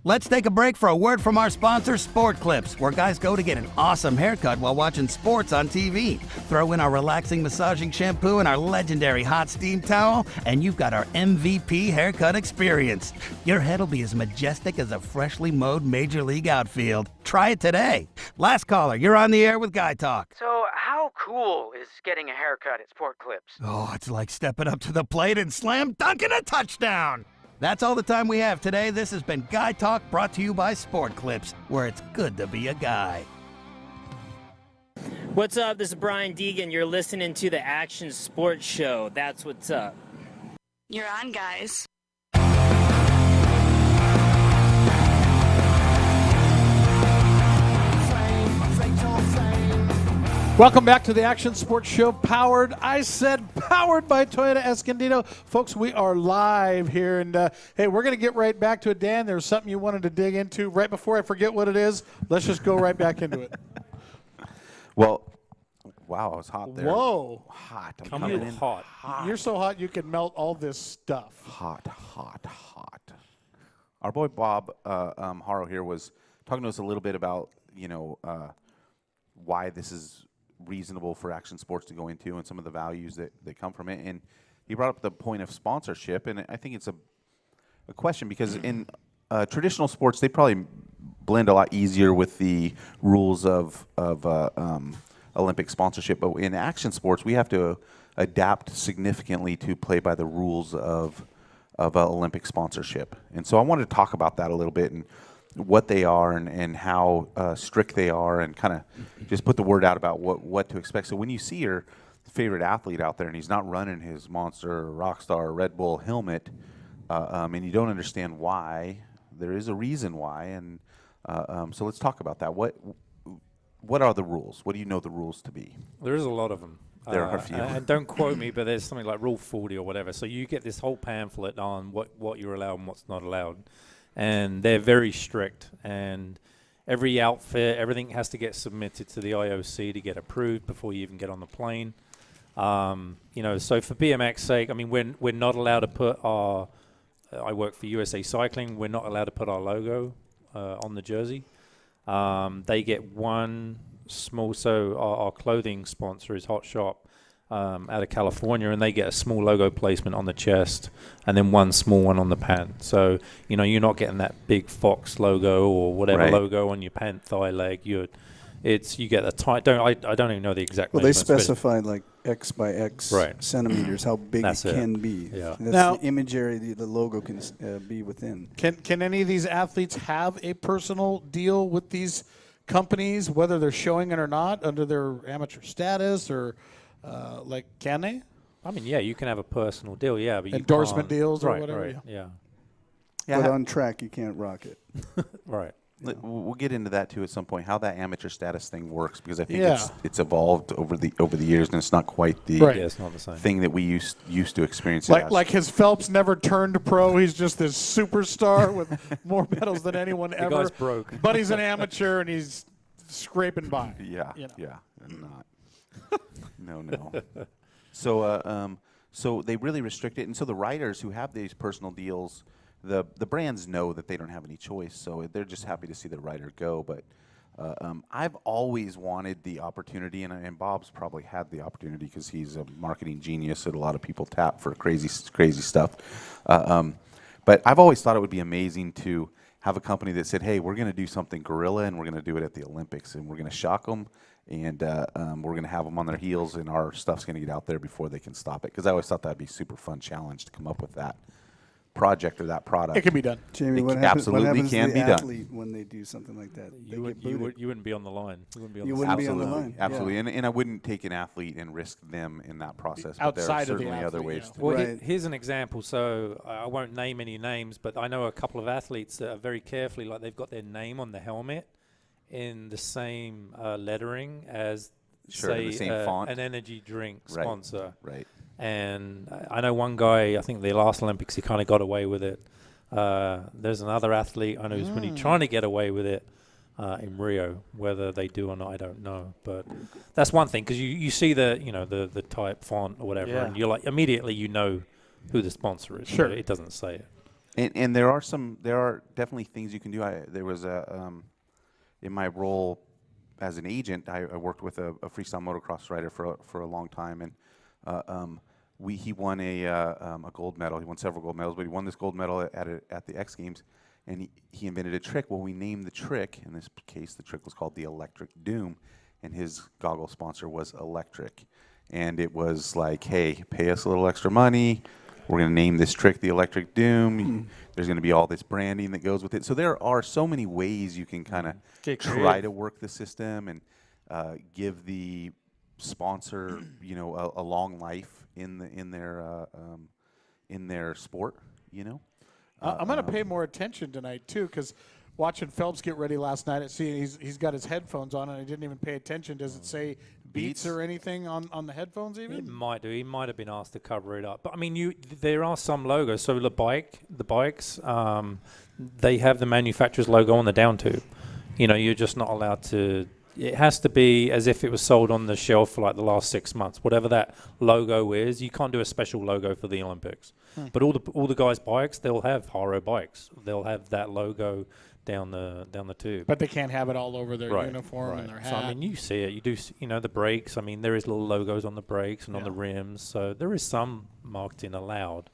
I: Let's take a break for a word from our sponsor, Sport Clips, where guys go to get an awesome haircut while watching sports on TV. Throw in our relaxing massaging shampoo and our legendary hot steam towel, and you've got our MVP haircut experience. Your head will be as majestic as a freshly mowed Major League outfield. Try it today. Last caller, you're on the air with Guy Talk.
J: So how cool is getting a haircut at Sport Clips?
I: Oh, it's like stepping up to the plate and slam dunking a touchdown. That's all the time we have today. This has been Guy Talk, brought to you by Sport Clips, where it's good to be a guy.
K: What's up? This is Brian Deegan. You're listening to the Action Sports Show. That's what's up.
L: You're on, guys.
A: Welcome back to the Action Sports Show, powered by Toyota Escondido. Folks, we are live here, and hey, we're going to get right back to it. Dan, there's something you wanted to dig into. Right before I forget what it is, let's just go right back into it.
B: Well, wow, I was hot there.
A: Whoa.
B: Hot. I'm
D: Coming in hot.
A: You're so hot you can melt all this stuff.
B: Hot. Our boy Bob Haro here was talking to us a little bit about, why this is reasonable for action sports to go into and some of the values that come from it. And he brought up the point of sponsorship, and I think it's a question because in traditional sports, they probably blend a lot easier with the rules of Olympic sponsorship. But in action sports, we have to adapt significantly to play by the rules of Olympic sponsorship. And so I wanted to talk about that a little bit and what they are and how strict they are, and kind of just put the word out about what to expect. So when you see your favorite athlete out there and he's not running his Monster, Rockstar, or Red Bull helmet, and you don't understand why, there is a reason why. And so let's talk about that. What are the rules? What do you know the rules to be?
D: There's a lot of them.
B: There are a few.
D: And don't quote me, but there's something like Rule 40 or whatever. So you get this whole pamphlet on what you're allowed and what's not allowed. And they're very strict. And every outfit, everything has to get submitted to the IOC to get approved before you even get on the plane. So for BMX sake, I mean, we're not allowed to put our I work for USA Cycling. We're not allowed to put our logo on the jersey. They get one small, so our clothing sponsor is Hot Shop out of California, and they get a small logo placement on the chest and then one small one on the pant. So, you're not getting that big Fox logo or whatever logo on your pant, thigh, leg. You get a tight. I don't even know the exact.
E: Well, they specify like X by X centimeters how big it can be.
D: Yeah.
E: That's now, the imagery the logo can be within.
A: Can any of these athletes have a personal deal with these companies, whether they're showing it or not, under their amateur status, or can they?
D: I mean, yeah, you can have a personal deal, yeah, but
A: endorsement deals or
D: right,
A: whatever.
D: Right, yeah.
E: But on track, you can't rock it.
D: Right.
B: We'll get into that too at some point, how that amateur status thing works, because I think it's evolved over the years, and it's not quite the
D: it's not the same
B: thing that we used to experience.
A: Like his Phelps never turned pro. He's just this superstar with more medals than anyone ever.
D: The guy's broke,
A: but he's an amateur and he's scraping by.
B: Yeah, not. No. So they really restrict it, and so the riders who have these personal deals, the brands know that they don't have any choice, so they're just happy to see the rider go. But I've always wanted the opportunity, and Bob's probably had the opportunity because he's a marketing genius that a lot of people tap for crazy stuff. But I've always thought it would be amazing to have a company that said, hey, we're going to do something guerrilla, and we're going to do it at the Olympics, and we're going to shock them, and we're going to have them on their heels, and our stuff's going to get out there before they can stop it. Because I always thought that would be a super fun challenge to come up with that project or that product.
A: It can be done.
E: Jamie, what happens to the athlete when they do something like that?
D: You wouldn't be on the line.
E: You wouldn't be on the line.
B: Absolutely. Yeah. And I wouldn't take an athlete and risk them in that process.
A: Outside
B: but there are
A: of
B: certainly
A: the athlete,
B: other ways to
D: Well,
B: do it.
D: here's an example. So I won't name any names, but I know a couple of athletes that are very carefully, like they've got their name on the helmet in the same lettering as, say,
B: the same font.
D: An energy drink sponsor.
B: Right.
D: And I know one guy, I think the last Olympics, he kind of got away with it. There's another athlete I know who's really trying to get away with it in Rio. Whether they do or not, I don't know. But that's one thing, because you see the type font or whatever, and you're like, immediately you know who the sponsor is.
A: Sure.
D: But it doesn't say it.
B: And there are definitely things you can do. There was in my role as an agent, I worked with a freestyle motocross rider for a long time, and he won a gold medal. He won several gold medals, but he won this gold medal at the X Games, and he invented a trick. Well, we named the trick. In this case, the trick was called the Electric Doom, and his goggle sponsor was Electric. And it was like, hey, pay us a little extra money. We're going to name this trick the Electric Doom. There's going to be all this branding that goes with it. So there are so many ways you can kind of try to work the system and give the sponsor, a long life in their sport.
A: I'm going to pay more attention tonight too, because watching Phelps get ready last night, he's got his headphones on, and I didn't even pay attention. Does it say Beats or anything on the headphones even?
D: It might do. He might have been asked to cover it up. But I mean, there are some logos. So the bikes, they have the manufacturer's logo on the down tube. You're just not allowed to. It has to be as if it was sold on the shelf for like the last 6 months. Whatever that logo is, you can't do a special logo for the Olympics. But all the guys' bikes, they'll have Haro bikes. They'll have that logo down the tube.
A: But they can't have it all over their uniform and their hat.
D: So I mean, you see it. You do. The brakes. I mean, there is little logos on the brakes and on the rims. So there is some marketing allowed.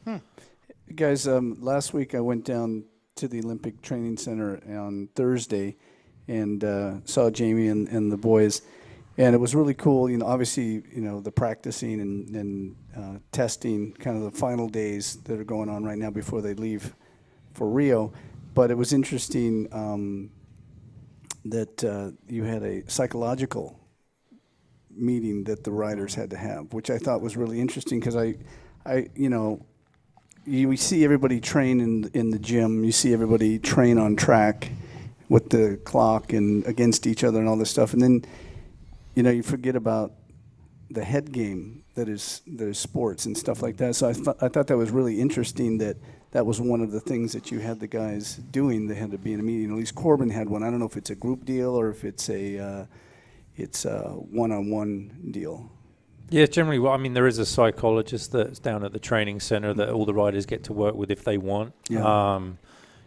E: Guys, last week I went down to the Olympic Training Center on Thursday and saw Jamie and the boys, and it was really cool. Obviously, the practicing and testing, kind of the final days that are going on right now before they leave for Rio. But it was interesting that you had a psychological meeting that the riders had to have, which I thought was really interesting because you see everybody train in the gym, you see everybody train on track with the clock and against each other and all this stuff, and then you forget about the head game that is sports and stuff like that. So I thought that was really interesting that was one of the things that you had the guys doing. They had to be in a meeting. At least Corbin had one. I don't know if it's a group deal or if it's a one-on-one deal.
D: Yeah, generally, well, I mean, there is a psychologist that's down at the training center that all the riders get to work with if they want.
E: Yeah.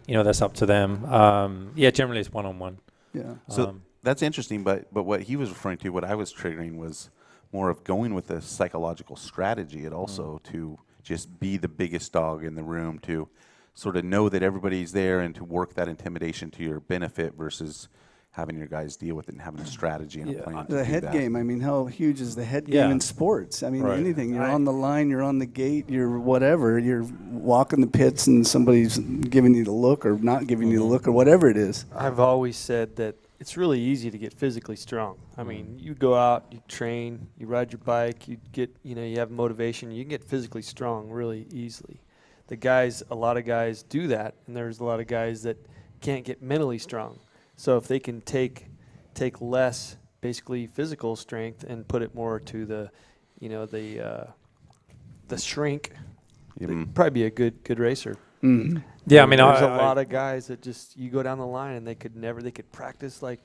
D: That's up to them. Generally it's one-on-one.
E: Yeah.
B: So that's interesting, but what he was referring to, what I was triggering was more of going with a psychological strategy and also to just be the biggest dog in the room, to sort of know that everybody's there and to work that intimidation to your benefit versus having your guys deal with it and having a strategy and a plan to
E: The
B: do
E: head
B: that.
E: game, I mean, how huge is the head game in sports? I mean,
D: Right.
E: anything. You're on the line, you're on the gate, you're whatever. You're walking the pits and somebody's giving you the look or not giving you the look or whatever it is.
C: I've always said that it's really easy to get physically strong. I mean, you go out, you train, you ride your bike, you have motivation, you can get physically strong really easily. A lot of guys do that, and there's a lot of guys that can't get mentally strong. So if they can take less basically physical strength and put it more to the shrink, they'd probably be a good racer.
E: Mm-hmm.
D: Yeah, I mean,
C: there's a lot of guys that just you go down the line and they could practice like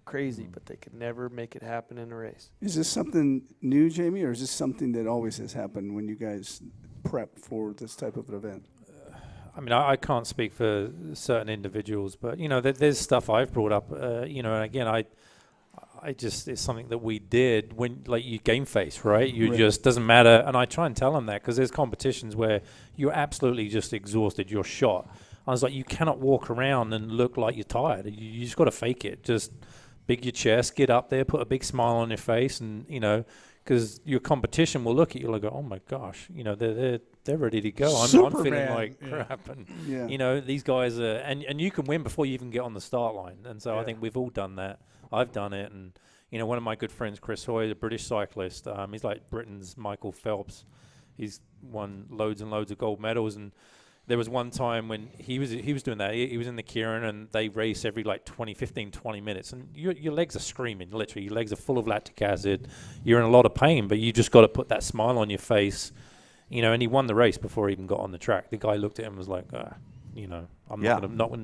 C: crazy, but they could never make it happen in a race.
E: Is this something new, Jamie, or is this something that always has happened when you guys prep for this type of an event?
D: I mean, I can't speak for certain individuals, but there's stuff I've brought up. And again, it's something that we did when, like, you game face, right? You just doesn't matter, and I try and tell them that because there's competitions where you're absolutely just exhausted, you're shot. I was like, you cannot walk around and look like you're tired. You just got to fake it. Just big your chest, get up there, put a big smile on your face, and because your competition will look at you like, oh my gosh, they're ready to go. I'm feeling like crap, and these guys are, and you can win before you even get on the start line. And so I think we've all done that. I've done it, and one of my good friends, Chris Hoy, a British cyclist. He's like Britain's Michael Phelps. He's won loads and loads of gold medals, and there was one time when he was doing that. He was in the Kieran, and they race every like 15, 20 minutes. And your legs are screaming, literally. Your legs are full of lactic acid. You're in a lot of pain, but you just got to put that smile on your face. And he won the race before he even got on the track. The guy looked at him and was like, I'm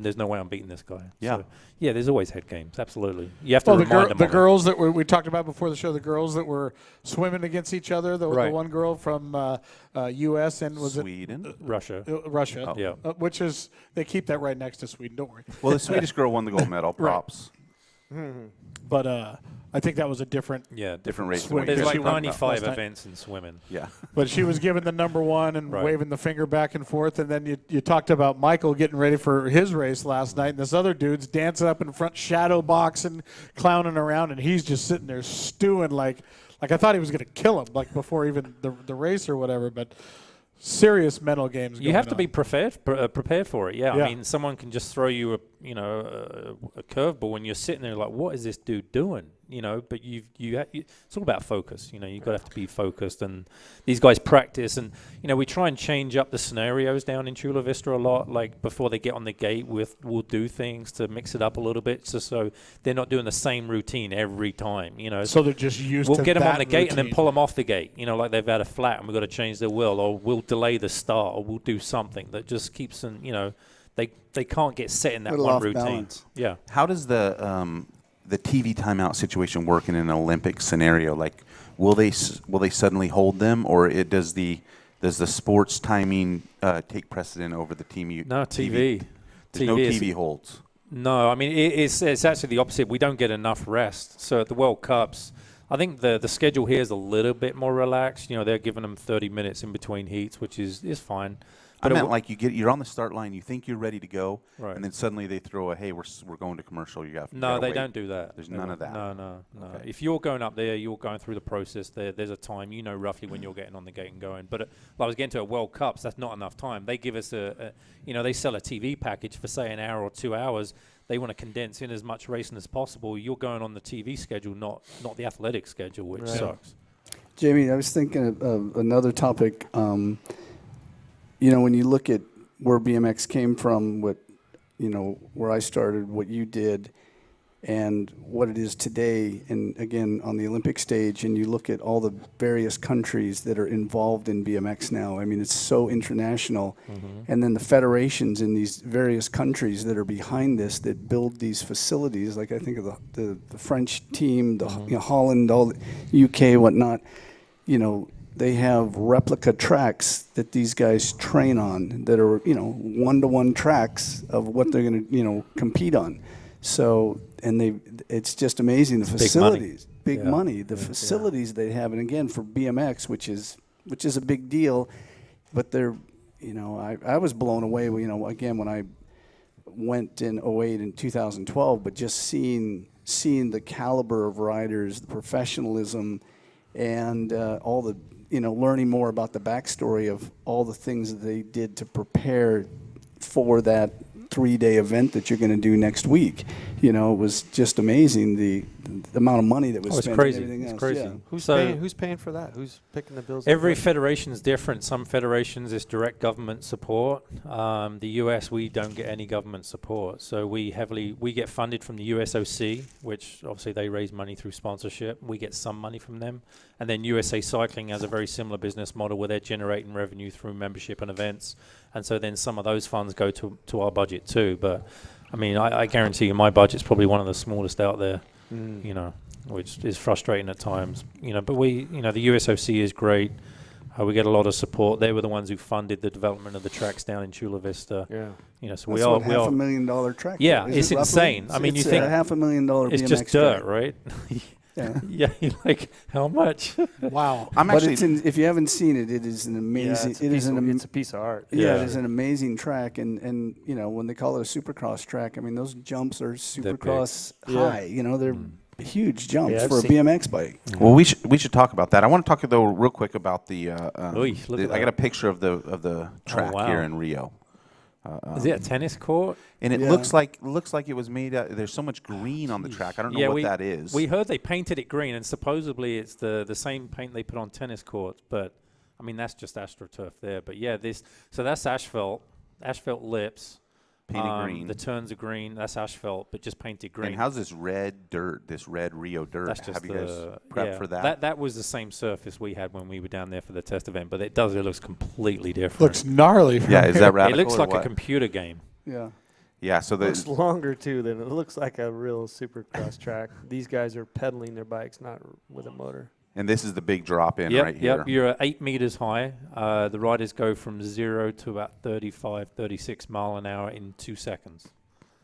D: there's no way I'm beating this guy.
B: Yeah.
D: So, there's always head games. Absolutely. You have to remind them.
A: The girls that we talked about before the show, the girls that were swimming against each other, the one girl from U.S. and was
B: Sweden?
D: Russia.
A: Russia.
D: Yeah.
A: Which is, they keep that right next to Sweden, don't worry.
B: Well, the Swedish girl won the gold medal. Props.
A: But I think that was a different
B: different race.
D: There's like 95 events in swimming.
B: Yeah.
A: But she was given the number one and waving the finger back and forth. And then you talked about Michael getting ready for his race last night. And this other dude's dancing up in front, shadow boxing, clowning around. And he's just sitting there stewing like I thought he was going to kill him, like before even the race or whatever. But serious mental games.
D: You have to be prepared for it. Yeah,
A: Yeah.
D: I mean, someone can just throw you a curveball, and you're sitting there like, what is this dude doing? But it's all about focus. You've got to have to be focused, and these guys practice, and we try and change up the scenarios down in Chula Vista a lot. Like before they get on the gate, we'll do things to mix it up a little bit, so they're not doing the same routine every time.
A: So they're just used.
D: We'll
A: to
D: get them
A: that
D: on the gate
A: routine.
D: and then pull them off the gate. Like they've had a flat and we've got to change their wheel, or we'll delay the start, or we'll do something that just keeps them. They can't get set in that
E: Little
D: one
E: off
D: routine.
E: balance.
D: Yeah.
B: How does the TV timeout situation work in an Olympic scenario? Like, will they suddenly hold them, or does the sports timing take precedent over the team?
D: No, TV.
B: There's no TV holds.
D: No, I mean it's actually the opposite. We don't get enough rest. So at the World Cups, I think the schedule here is a little bit more relaxed. They're giving them 30 minutes in between heats, which is fine.
B: But I meant like you're on the start line, you think you're ready to go,
D: Right.
B: and then suddenly they throw hey, we're going to commercial. You got
D: No, they don't do that.
B: There's none of that.
D: No.
B: Okay.
D: If you're going up there, you're going through the process. There's a time, roughly when you're getting on the gate and going. But I was getting to a World Cups, that's not enough time. They give us they sell a TV package for say an hour or 2 hours. They want to condense in as much racing as possible. You're going on the TV schedule, not the athletic schedule, which sucks.
E: Jamie, I was thinking of another topic. When you look at where BMX came from, where I started, what you did, and what it is today, and again on the Olympic stage, and you look at all the various countries that are involved in BMX now. I mean, it's so international, and then the federations in these various countries that are behind this, that build these facilities. Like I think of the French team, the Holland, all the UK, whatnot. They have replica tracks that these guys train on that are one-to-one tracks of what they're going to compete on. So, and it's just amazing, the facilities, big money, the facilities they have. And again, for BMX, which is a big deal, but they're, I was blown away, again, when I went in 08 and 2012, but just seeing the caliber of riders, the professionalism, and all the, learning more about the backstory of all the things that they did to prepare for that 3-day event that you're going to do next week. It was just amazing, the amount of money that was spent.
D: Crazy.
E: And everything
D: It's
E: else.
D: crazy.
E: Yeah.
C: Who's paying for that? Who's picking the bills?
D: Every federation is different. Some federations is direct government support. The US, we don't get any government support, so we get funded from the USOC, which obviously they raise money through sponsorship. We get some money from them, and then USA Cycling has a very similar business model where they're generating revenue through membership and events, and so then some of those funds go to our budget too. But I mean, I guarantee you, my budget's probably one of the smallest out there. Which is frustrating at times, but we, the USOC is great. We get a lot of support. They were the ones who funded the development of the tracks down in Chula Vista.
E: Yeah.
D: So
E: That's
D: we
E: $500,000
D: million
E: track.
D: Yeah,
E: is
D: it's
E: it
D: insane.
E: Roughly?
D: I mean,
E: it's
D: you think
E: $500,000
D: it's
E: BMX
D: just dirt,
E: track.
D: right?
E: Yeah.
D: Yeah, you're like, how much?
A: Wow.
E: But if you haven't seen it, it is an amazing.
C: It's a piece of art.
E: Yeah, it is an amazing track, and when they call it a supercross track, I mean those jumps are supercross high. They're huge jumps for a BMX bike.
B: Well, we should talk about that. I want to talk though real quick about the.
D: I
B: got a picture of the track here in Rio.
D: Is it a tennis court?
B: And it looks like it was made. There's so much green on the track. I don't know what that is.
D: We heard they painted it green, and supposedly it's the same paint they put on tennis courts. But I mean, that's just AstroTurf there. But yeah, that's asphalt lips.
B: Painted green.
D: The turns are green. That's asphalt, but just painted green.
B: And how's this red Rio dirt?
D: That's just
B: Have you guys prepped for that?
D: That was the same surface we had when we were down there for the test event, but it looks completely different.
A: Looks gnarly.
B: Yeah, is that radical?
D: It looks like
B: what?
D: A computer game.
E: Yeah.
B: Yeah, so
C: It's longer too than it looks like a real supercross track. These guys are pedaling their bikes, not with a motor.
B: And this is the big drop in right here.
D: Yep, you're at 8 meters high. The riders go from 0 to about 35, 36 mile an hour in 2 seconds.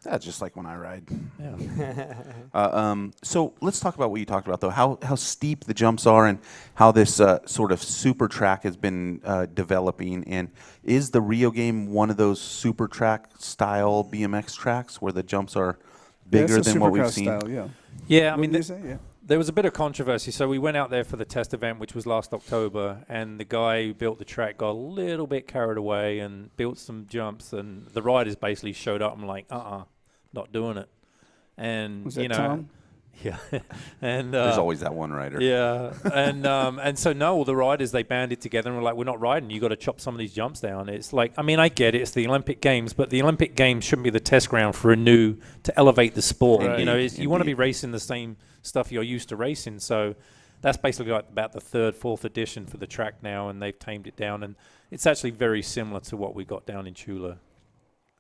B: That's just like when I ride.
D: Yeah.
B: So let's talk about what you talked about, though. How steep the jumps are and how this sort of super track has been developing. And is the Rio game one of those super track style BMX tracks where the jumps are bigger than what we've seen?
E: Style,
D: yeah, I mean,
E: there
D: was a bit of controversy. So we went out there for the test event, which was last October, and the guy who built the track got a little bit carried away and built some jumps, and the riders basically showed up and like, not doing it. And
E: was that Tom?
D: Yeah, and
B: there's always that one rider.
D: Yeah, and so all the riders, they banded together and were like, we're not riding. You got to chop some of these jumps down. It's like, I mean, I get it. It's the Olympic Games, but the Olympic Games shouldn't be the test ground for to elevate the sport.
B: Right.
D: You want to be racing the same stuff you're used to racing. So that's basically like about the 3rd, 4th edition for the track now, and they've tamed it down, and it's actually very similar to what we got down in Chula.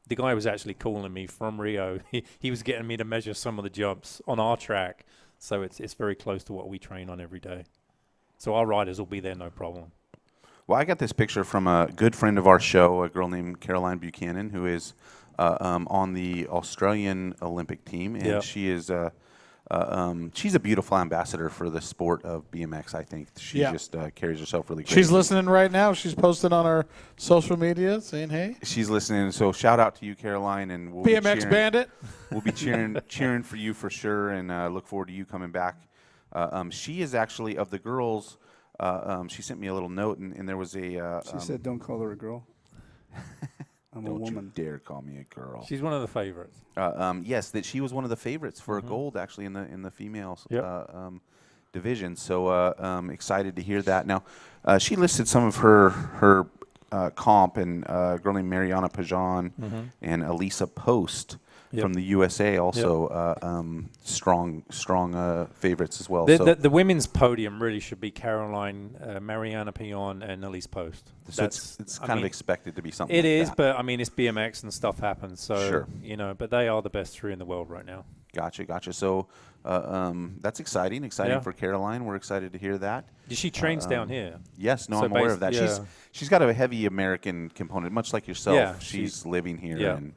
D: The guy was actually calling me from Rio. He was getting me to measure some of the jumps on our track, so it's very close to what we train on every day. So our riders will be there, no problem.
B: Well, I got this picture from a good friend of our show, a girl named Caroline Buchanan, who is on the Australian Olympic team, and she is she's a beautiful ambassador for the sport of BMX. I think she just carries herself really great.
A: She's listening right now. She's posting on our social media saying, "Hey."
B: She's listening. So shout out to you, Caroline, and we'll
A: BMX
B: be cheering,
A: Bandit.
B: We'll be cheering for you for sure, and look forward to you coming back. She is actually of the girls. She sent me a little note, and there was a.
E: She said, "Don't call her a girl." I'm a woman.
B: You dare call me a girl.
D: She's one of the favorites.
B: Yes, that she was one of the favorites for gold actually in the females division. So excited to hear that. Now, she listed some of her comp, and a girl named Mariana Pajan and Elisa Post from the USA also strong favorites as well.
D: The women's podium really should be Caroline, Mariana Pion, and Elise Post.
B: So it's kind of expected to be something.
D: It
B: like
D: is,
B: that.
D: but I mean it's BMX and stuff happens. So
B: Sure.
D: but they are the best 3 in the world right now.
B: Gotcha. So that's exciting for Caroline. We're excited to hear that.
D: She trains down here.
B: Yes, no,
D: So
B: I'm aware of that.
D: yeah.
B: She's got a heavy American component, much like yourself.
D: Yeah,
B: she's living here
D: yeah.
B: and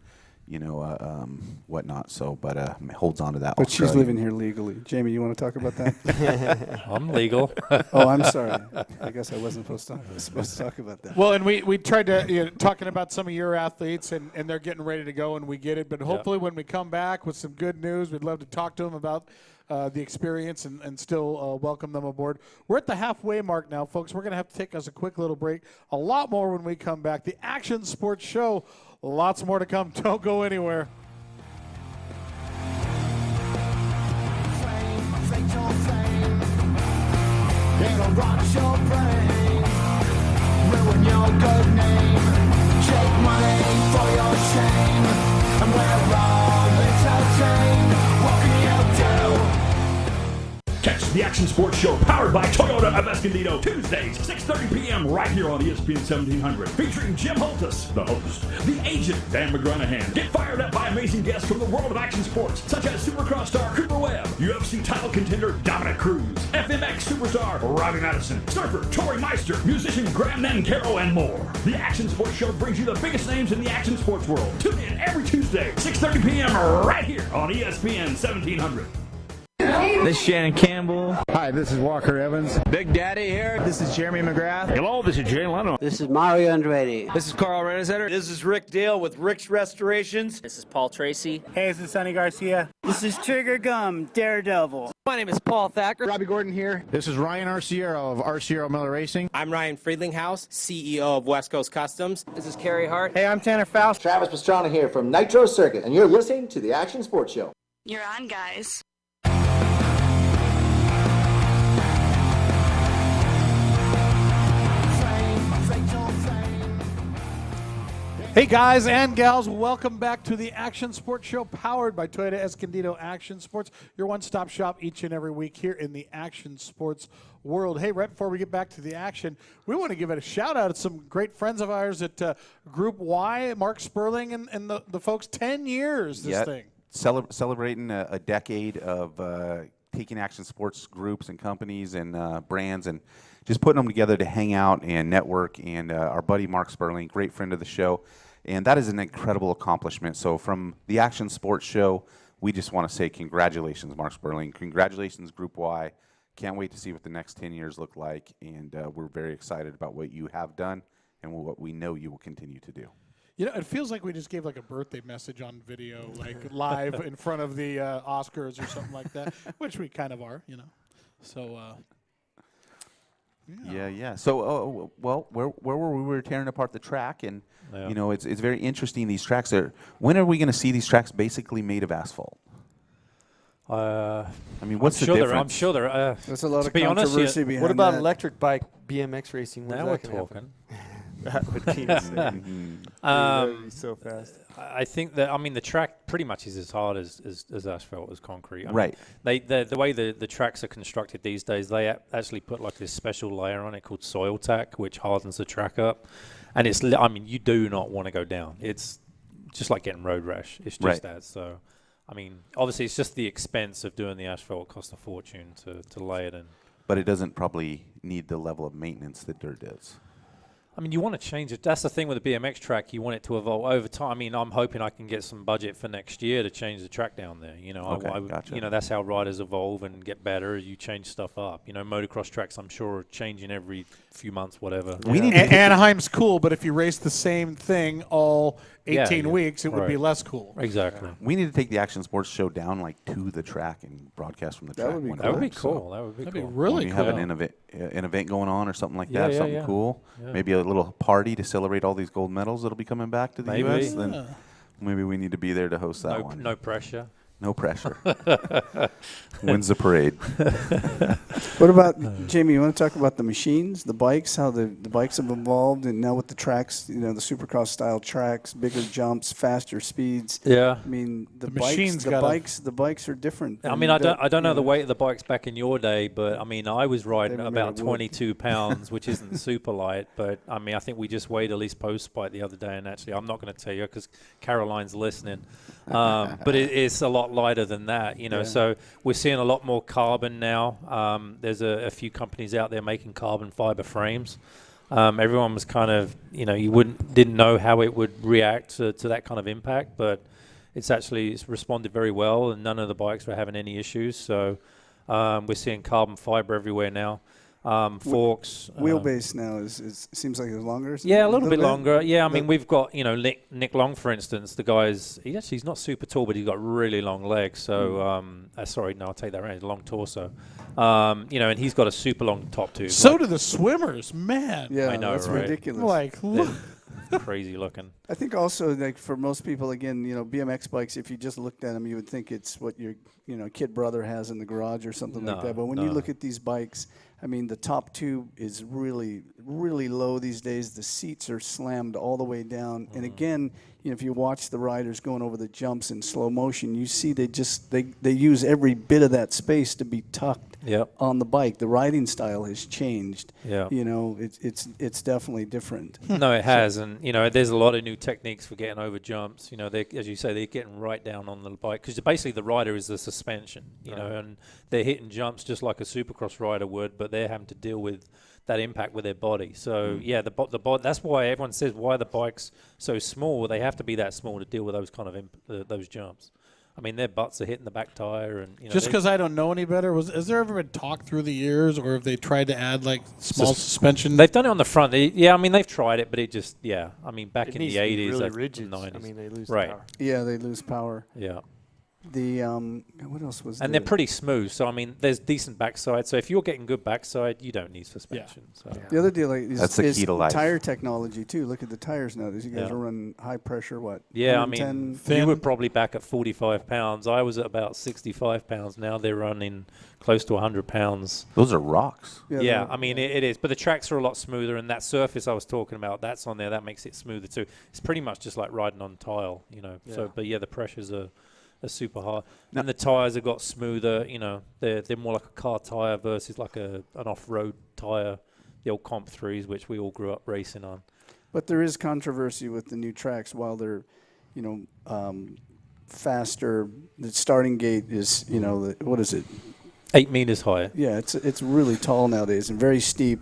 B: whatnot. So, but holds on to that.
E: But she's living here legally. Jamie, you want to talk about that?
D: I'm legal.
E: Oh, I'm sorry. I guess I wasn't supposed to talk about that.
A: Well, and we tried to talking about some of your athletes, and they're getting ready to go, and we get it. But hopefully, when we come back with some good news, we'd love to talk to them about the experience and still welcome them aboard. We're at the halfway mark now, folks. We're going to have to take us a quick little break. A lot more when we come back. The Action Sports Show. Lots more to come. Don't go anywhere.
M: It'll rot your brain, ruin your good name, take money for your shame, and we're all entertained. What can you do?
N: Catch the Action Sports Show powered by Toyota of Escondido Tuesdays, 6:30 p.m. right here on ESPN 1700. Featuring Jim Holtus, the host, the agent, Dan McGranahan. Get fired up by amazing guests from the world of action sports, such as Supercross star Cooper Webb, UFC title contender Dominic Cruz, FMX superstar Robbie Madison, surfer Tori Meister, musician Graham Nancaro, and more. The Action Sports Show brings you the biggest names in the action sports world. Tune in every Tuesday, 6:30 p.m. right here on ESPN 1700.
O: This is Shannon Campbell.
P: Hi, this is Walker Evans.
O: Big Daddy here.
P: This is Jeremy McGrath.
N: Hello, this is Jay Leno.
O: This is Mario Andretti. This is Carl Renazetter.
Q: This is Rick Dale with Rick's Restorations.
K: This is Paul Tracy.
P: Hey, this is Sonny Garcia.
O: This is Trigger Gum, Daredevil. My name is Paul Thacker.
P: Robbie Gordon here. This is Ryan Arciero of Arciero Miller Racing.
R: I'm Ryan Friedlinghaus, CEO of West Coast Customs.
O: This is Kerry Hart.
P: Hey, I'm Tanner Faust.
S: Travis Pastrana here from Nitro Circuit, and you're listening to the Action Sports Show.
L: You're on, guys.
A: Hey guys and gals, welcome back to the Action Sports Show powered by Toyota Escondido Action Sports, your one-stop shop each and every week here in the action sports world. Hey, right before we get back to the action, we want to give it a shout-out to some great friends of ours at Group Y, Mark Sperling and the folks, 10 years this thing.
B: Celebrating a decade of taking action sports groups and companies and brands and just putting them together to hang out and network. And our buddy Mark Sperling, great friend of the show. And that is an incredible accomplishment. So from the Action Sports Show, we just want to say congratulations, Mark Sperling. Congratulations, Group Y. Can't wait to see what the next 10 years look like. And we're very excited about what you have done and what we know you will continue to do.
A: You know, it feels like we just gave like a birthday message on video, like live in front of the Oscars or something like that, which we kind of are, you know. So,
B: Yeah. So, where were we? We were tearing apart the track, and you know, it's very interesting. These tracks are. When are we going to see these tracks basically made of asphalt?
D: I
B: mean, what's the difference?
D: I'm sure there.
E: There's a lot of controversy behind that.
C: What about electric bike BMX racing?
D: Now we're talking.
C: That would be insane. That would be so fast.
D: I think that the track pretty much is as hard as asphalt as concrete. I
B: Right.
D: mean, the way the tracks are constructed these days, they actually put like this special layer on it called soil tack, which hardens the track up. And it's you do not want to go down. It's just like getting road rash. It's just that. So, obviously it's just the expense of doing the asphalt costs a fortune to lay it in.
B: But it doesn't probably need the level of maintenance that dirt does.
D: You want to change it. That's the thing with the BMX track. You want it to evolve over time. I'm hoping I can get some budget for next year to change the track down there.
B: Gotcha.
D: That's how riders evolve and get better. You change stuff up. Motocross tracks, I'm sure, are changing every few months, whatever.
A: Anaheim's cool, but if you race the same thing all 18 weeks, it would be less cool.
D: Exactly.
B: We need to take the Action Sports Show down to the track and broadcast from the track.
D: That would be cool. That would be cool.
A: Really
B: cool.
A: cool.
B: Have an event going on or something like that, something cool. Yeah. Maybe a little party to celebrate all these gold medals that'll be coming back to the U.S. Then maybe we need to be there to host that one.
D: No pressure.
B: No pressure. Wins the parade.
E: What about, Jamie, you want to talk about the machines, the bikes, how the bikes have evolved, and now with the tracks, the Supercross style tracks, bigger jumps, faster speeds.
D: Yeah.
E: I mean, the
A: machines
E: the bikes are different.
D: I mean, I don't know the weight of the bikes back in your day, but I mean, I was riding about 22 pounds, which isn't super light, but I mean, I think we just weighed Elise Postspite the other day, and actually, I'm not going to tell you because Caroline's listening, but it's a lot lighter than that, so we're seeing a lot more carbon now. There's a few companies out there making carbon fiber frames. Everyone was kind of, didn't know how it would react to that kind of impact, but it's responded very well, and none of the bikes were having any issues. So we're seeing carbon fiber everywhere now. Forks.
E: Wheelbase now seems like it's longer.
D: Yeah, a little bit longer. Yeah, I mean, we've got, Nick Long, for instance, the guy's, he's not super tall, but he's got really long legs. So, sorry, no, I'll take that right. Long torso. And he's got a super long top tube.
A: So do the swimmers, man.
E: Yeah,
D: I know,
E: that's
D: right?
E: ridiculous.
A: Like, look.
D: Crazy looking.
E: I think also, like, for most people, again, BMX bikes, if you just looked at them, you would think it's what your, kid brother has in the garage or something like that. But when you look at these bikes, I mean, the top tube is really, really low these days. The seats are slammed all the way down. And again, if you watch the riders going over the jumps in slow motion, you see they use every bit of that space to be tucked on the bike. The riding style has changed.
D: Yeah.
E: It's definitely different.
D: No, it has. And, there's a lot of new techniques for getting over jumps. As you say, they're getting right down on the bike. Because basically the rider is the suspension, and they're hitting jumps just like a Supercross rider would, but they're having to deal with that impact with their body. So, the that's why everyone says why the bike's so small. They have to be that small to deal with those kind of those jumps. I mean, their butts are hitting the back tire, and
A: just because I don't know any better, has there ever been talk through the years, or have they tried to add like small suspension?
D: They've done it on the front. They've tried it, but it just I mean, back in the 80s,
C: really
D: the
C: rigid.
D: 90s.
C: I mean, they lose
D: power.
E: Yeah, they lose power.
D: Yeah.
E: The what else was?
D: And they're pretty smooth. So I mean, there's decent backside. So if you're getting good backside, you don't need suspension. So
E: the other deal is
B: That's the key to life.
E: Tire technology too. Look at the tires now. These guys are running high pressure. What?
D: Yeah, I mean, you were probably back at 45 pounds. I was at about 65 pounds. Now they're running close to 100 pounds.
B: Those are rocks.
D: Yeah, I mean, it is. But the tracks are a lot smoother, and that surface I was talking about, that's on there. That makes it smoother too. It's pretty much just like riding on tile,
C: Yeah.
D: So, but the pressures are super high. And the tires have got smoother, they're more like a car tire versus like an off-road tire, the old Comp 3s, which we all grew up racing on.
E: But there is controversy with the new tracks. While they're, faster, the starting gate is, what is it?
D: 8 meters higher.
E: Yeah, it's really tall nowadays and very steep.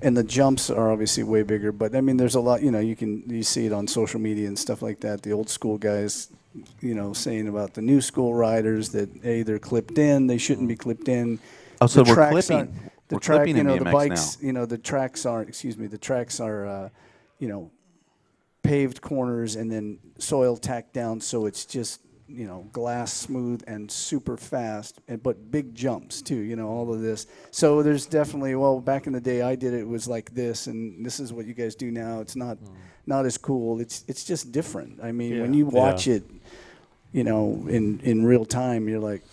E: And the jumps are obviously way bigger. But, I mean, there's a lot, you see it on social media and stuff like that. The old school guys, saying about the new school riders that, hey, they're clipped in, they shouldn't be clipped in.
B: Oh, so
E: the
B: we're clipping.
E: The
B: We're
E: track,
B: clipping in
E: the
B: BMX
E: bikes,
B: now.
E: the tracks are, paved corners and then soil tacked down, so it's just, glass smooth and super fast, but big jumps too, all of this. So there's definitely, back in the day I did it was like this, and this is what you guys do now. It's not as cool. It's just different. I mean, when you watch it, in real time, you're like,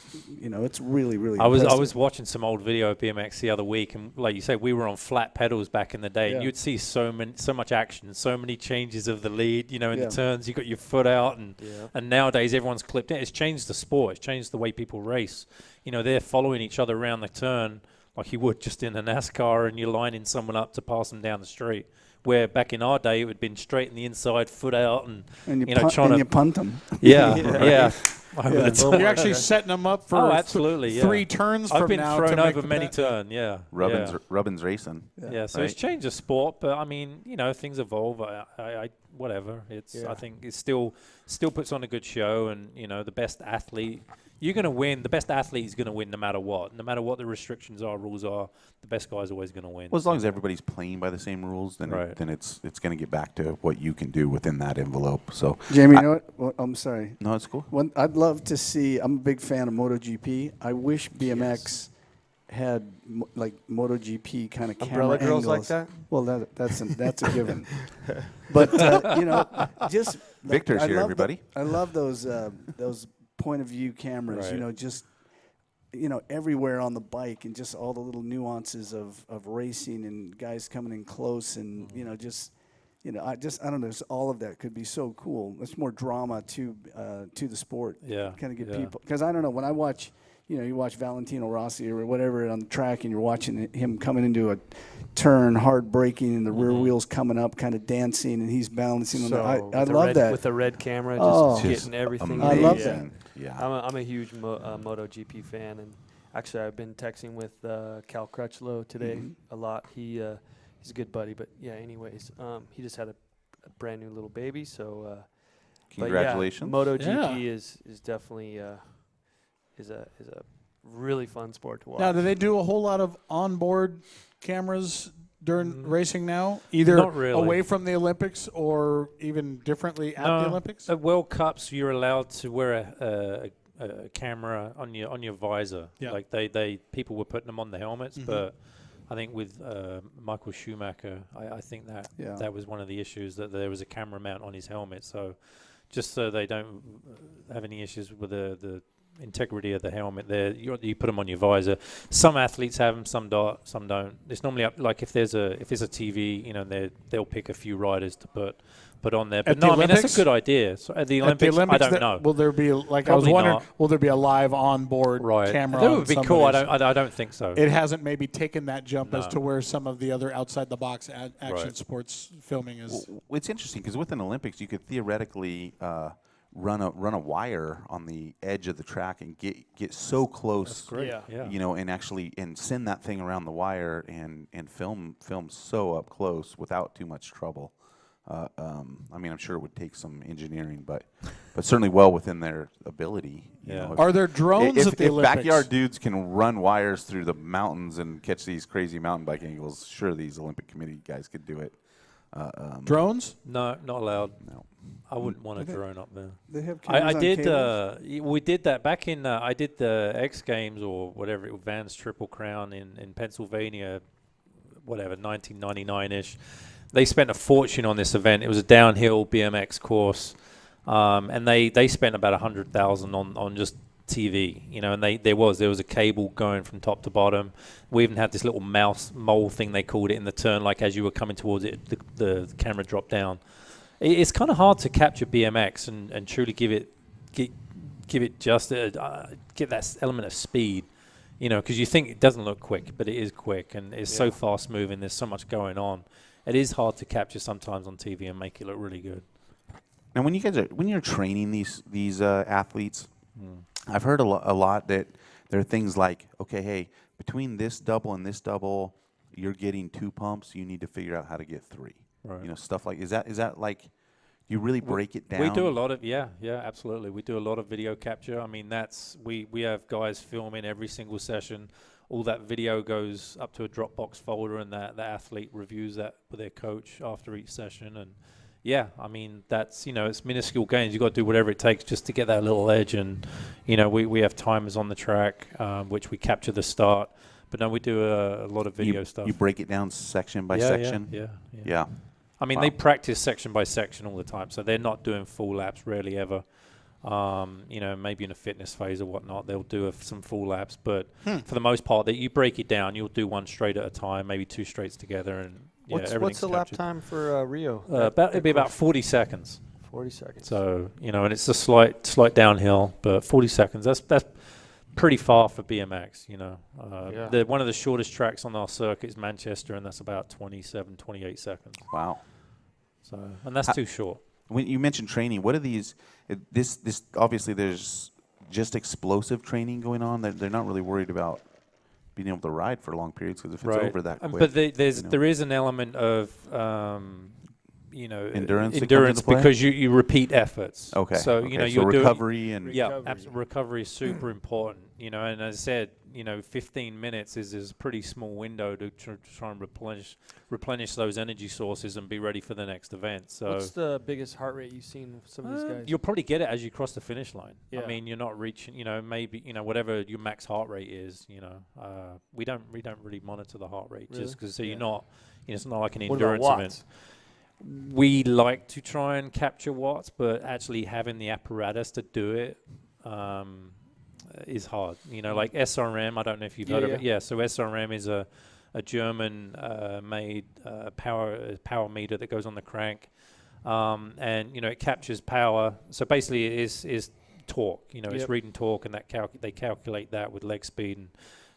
E: it's really, really
D: I
E: impressive.
D: was watching some old video of BMX the other week, and like you say, we were on flat pedals back in the day, and you'd see so much action, so many changes of the lead, in the turns, you got your foot out, and nowadays everyone's clipped in. It's changed the sport. It's changed the way people race. They're following each other around the turn like you would just in a NASCAR, and you're lining someone up to pass them down the street. Where back in our day, it would have been straight in the inside, foot out, and
E: you punt them.
D: Yeah.
A: You're actually setting them up for
D: absolutely,
A: 3 turns
D: I've
A: from
D: been
A: now.
D: thrown over many turns,
B: Rubbins racing.
D: Yeah, so it's changed the sport, but I mean, things evolve. I whatever. I think it still puts on a good show, and the best athlete. You're going to win. The best athlete is going to win no matter what. No matter what the restrictions are, rules are, the best guy's always going to win.
B: Well, as long as everybody's playing by the same rules, then then it's going to get back to what you can do within that envelope. So,
E: Jamie, you know what? I'm sorry.
B: No, it's cool.
E: I'd love to see. I'm a big fan of MotoGP. I wish BMX had like MotoGP kind of camera
C: umbrella girls
E: angles.
C: like that.
E: Well, that's a given. But just
B: Victor's here, everybody.
E: I love those point of view cameras,
D: Right.
E: just everywhere on the bike, and just all the little nuances of racing and guys coming in close, and I don't know, all of that could be so cool. It's more drama to the sport.
D: Yeah,
E: kind of get
D: yeah.
E: people, because I don't know, when I watch, you watch Valentino Rossi or whatever on the track, and you're watching him coming into a turn, hard braking, and the rear wheels coming up, kind of dancing, and he's balancing. I love that
C: with the red camera, just getting everything.
E: I love
C: that.
B: Yeah,
C: I'm a huge MotoGP fan, and actually I've been texting with Cal Crutchlow today a lot. He's a good buddy, but yeah. Anyways, he just had a brand new little baby, so
B: congratulations.
C: But yeah, MotoGP is definitely is a really fun sport to watch.
A: Now, do they do a whole lot of onboard cameras during racing now, either
D: Not really.
A: away from the Olympics or even differently at the Olympics?
D: At World Cups, you're allowed to wear a camera on your visor.
A: Yeah.
D: Like they people were putting them on the helmets, but I think with Michael Schumacher, I think that was one of the issues, that there was a camera mount on his helmet. So just so they don't have any issues with the integrity of the helmet, there you put them on your visor. Some athletes have them, some don't. It's normally up, like if there's a TV, they'll pick a few riders to put on there. But no, I mean, that's a good idea. So at the Olympics, I don't know.
A: Will there be, like,
D: Probably
A: I was wondering,
D: not.
A: will there be a live onboard camera?
D: That
A: on
D: would be cool.
A: somebody's-
D: I don't think so.
A: It hasn't maybe taken that jump as
D: No.
A: to where some of the other outside the box action
B: Right.
A: sports filming is.
B: Well, it's interesting because with an Olympics, you could theoretically run a wire on the edge of the track and get so close.
D: That's great. Yeah.
B: And actually send that thing around the wire and film so up close without too much trouble. I mean, I'm sure it would take some engineering, but certainly well within their ability. You know,
A: Are there drones at the
B: if
A: Olympics?
B: backyard dudes can run wires through the mountains and catch these crazy mountain bike angles, sure these Olympic committee guys could do it.
A: Drones?
D: No, not allowed.
B: No.
D: I wouldn't want a drone up there.
E: They have
D: I
E: cameras on
D: did.
E: cables?
D: We did that back in. I did the X Games or whatever, Vans Triple Crown in Pennsylvania, whatever, 1999-ish. They spent a fortune on this event. It was a downhill BMX course, and they spent about $100,000 on just TV, and there was a cable going from top to bottom. We even had this little mole thing, they called it, in the turn, like as you were coming towards it, the camera dropped down. It's kind of hard to capture BMX and truly give it just get that element of speed, because you think it doesn't look quick, but it is quick, and it's so fast moving. There's so much going on. It is hard to capture sometimes on TV and make it look really good.
B: Now, when you're training these athletes, I've heard a lot that there are things like, okay, hey, between this double and this double, you're getting 2 pumps. You need to figure out how to get 3.
D: Right.
B: Stuff like, is that like, you really break it down?
D: We do a lot of absolutely. We do a lot of video capture. I mean, we have guys filming every single session. All that video goes up to a Dropbox folder, and the athlete reviews that with their coach after each session. And yeah, I mean, that's, it's minuscule gains. You've got to do whatever it takes just to get that little edge. And, we have timers on the track, which we capture the start. But no, we do a lot of video stuff.
B: You break it down section by section?
D: Yeah. I mean, they practice section by section all the time, so they're not doing full laps, rarely ever. Maybe in a fitness phase or whatnot, they'll do some full laps. But for the most part, that you break it down, you'll do one straight at a time, maybe 2 straights together, and
C: what's the lap time for Rio?
D: It'd be about 40 seconds.
C: 40 seconds.
D: So and it's a slight downhill, but 40 seconds. That's pretty far for BMX. One of the shortest tracks on our circuit is Manchester, and that's about 27, 28 seconds.
B: Wow.
D: So, and that's too short.
B: When you mentioned training, what are these? This obviously there's just explosive training going on. They're not really worried about being able to ride for long periods, because if it's over that quick.
D: But there is an element of endurance because you repeat efforts.
B: Okay.
D: So
B: you're
D: recovery
B: and
D: recovery is super important. And as I said, 15 minutes is a pretty small window to try and replenish those energy sources and be ready for the next event. So
C: what's the biggest heart rate you've seen with some of these guys?
D: You'll probably get it as you cross the finish line.
C: Yeah.
D: I mean, you're not reaching, maybe, whatever your max heart rate is, we don't really monitor the heart rate just because you're not, it's not like an endurance event. We like to try and capture watts, but actually having the apparatus to do it is hard. You know, like SRM. I don't know if you've heard of it. Yeah. So SRM is a German made power meter that goes on the crank, and you know it captures power. So basically, it is torque. You know, it's reading torque, and that they calculate that with leg speed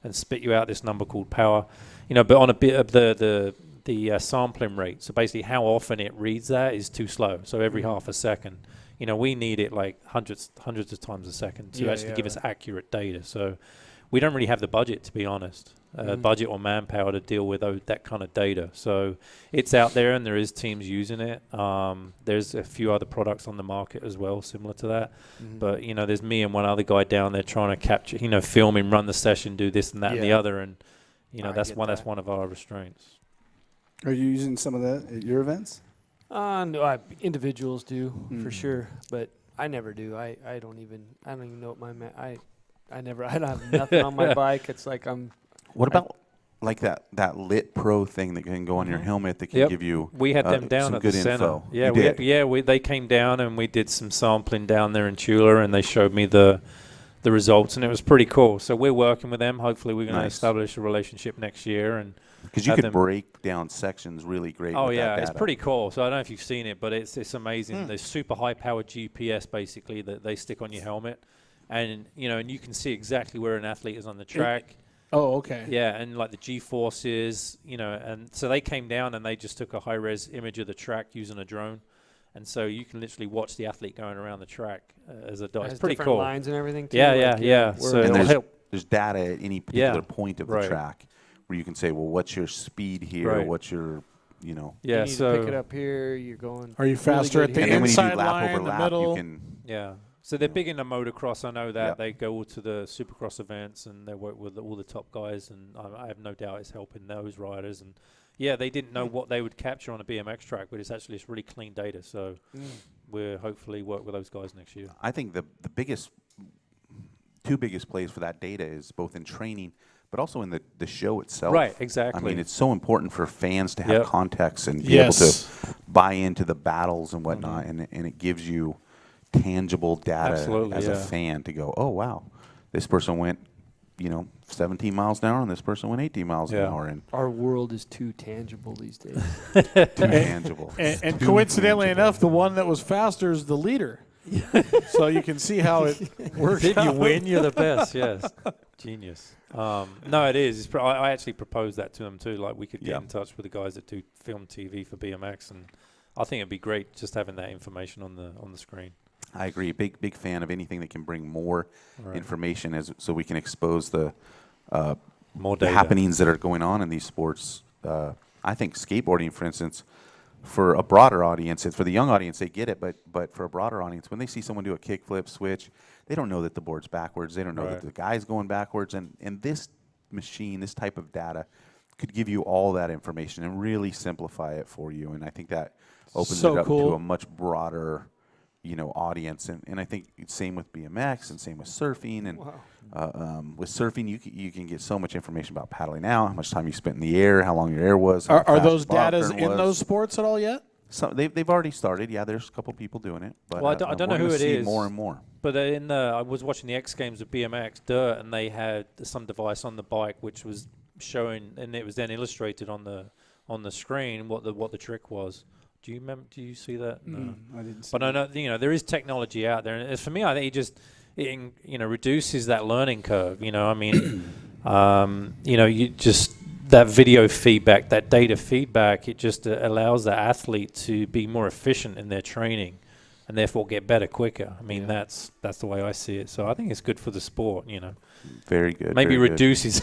D: and spit you out this number called power. You know, but on a bit of the sampling rate. So basically, how often it reads that is too slow. So every half a second. You know, we need it like hundreds of times a second to actually give us accurate data. So we don't really have the budget, to be honest, budget or manpower to deal with that kind of data. So it's out there, and there is teams using it. There's a few other products on the market as well, similar to that. But, you know, there's me and one other guy down there trying to capture, you know, film him, run the session, do this and that and the other. And, you know, that's one of our restraints.
E: Are you using some of that at your events?
C: No, individuals do for sure, but I never do. I don't even know what I don't have nothing on my bike. It's like
B: What about like that Lit Pro thing that can go on your helmet that can give you
D: we had them down
B: some
D: at
B: good
D: the center.
B: info?
D: Yeah, they came down and we did some sampling down there in Tula, and they showed me the results, and it was pretty cool. So we're working with them. Hopefully we're going to establish a relationship next year, and
B: because you could break down sections really great.
D: Oh
B: with
D: yeah,
B: that data.
D: it's pretty cool. So I don't know if you've seen it, but it's amazing. There's super high powered GPS basically that they stick on your helmet, and you know, and you can see exactly where an athlete is on the track.
A: Oh, okay.
D: Yeah, and like the G-forces, you know, and so they came down and they just took a high-res image of the track using a drone, and so you can literally watch the athlete going around the track as a dog. It's pretty cool.
C: Lines and everything. Too,
D: Yeah.
B: So and there's data at any particular point of the track where you can say, well, what's your speed here? What's your, you know?
C: Yeah, you need to pick it up here. You're going.
A: Are you faster at the inside line, the middle?
B: You can.
D: Yeah. So they're big into motocross. I know that they go to the Supercross events and they work with all the top guys, and I have no doubt it's helping those riders. And yeah, they didn't know what they would capture on a BMX track, but it's actually just really clean data. So we'll hopefully work with those guys next year.
B: I think the two biggest plays for that data is both in training, but also in the show itself.
D: Right, exactly.
B: I mean, it's so important for fans to have context and be able to buy into the battles and whatnot, and it gives you tangible data as a fan to go, oh wow, this person went, 17 miles an hour, and this person went 18 miles an hour. And
C: our world is too tangible these days.
B: Too tangible.
A: And coincidentally enough, the one that was faster is the leader. So you can see how it works.
D: If you win, you're the best. Yes, genius. No, it is. I actually proposed that to them too. Like we could get in touch with the guys that do film TV for BMX, and I think it'd be great just having that information on the screen.
B: I agree. Big fan of anything that can bring more information, so we can expose the happenings that are going on in these sports. I think skateboarding, for instance, for a broader audience, for the young audience, they get it, but for a broader audience, when they see someone do a kickflip switch, they don't know that the board's backwards. They don't know that the guy's going backwards. And this machine, this type of data, could give you all that information and really simplify it for you. And I think that opens it up to a much broader audience, and I think same with BMX and same with surfing, and with surfing you can get so much information about paddling out, how much time you spent in the air, how long your air was.
A: Are those datas in those sports at all yet?
B: So they've already started. Yeah, there's a couple people doing it. But
D: I don't know who it is.
B: More and more.
D: But I was watching the X Games of BMX Dirt, and they had some device on the bike which was showing, and it was then illustrated on the screen what the trick was. Do you remember? Do you see that? No,
E: I didn't see.
D: But I know there is technology out there, and for me, I think it reduces that learning curve. I mean, you just that video feedback, that data feedback, it just allows the athlete to be more efficient in their training, and therefore get better quicker. I mean, that's the way I see it. So I think it's good for the sport.
B: Very good.
D: Maybe
B: very
D: reduces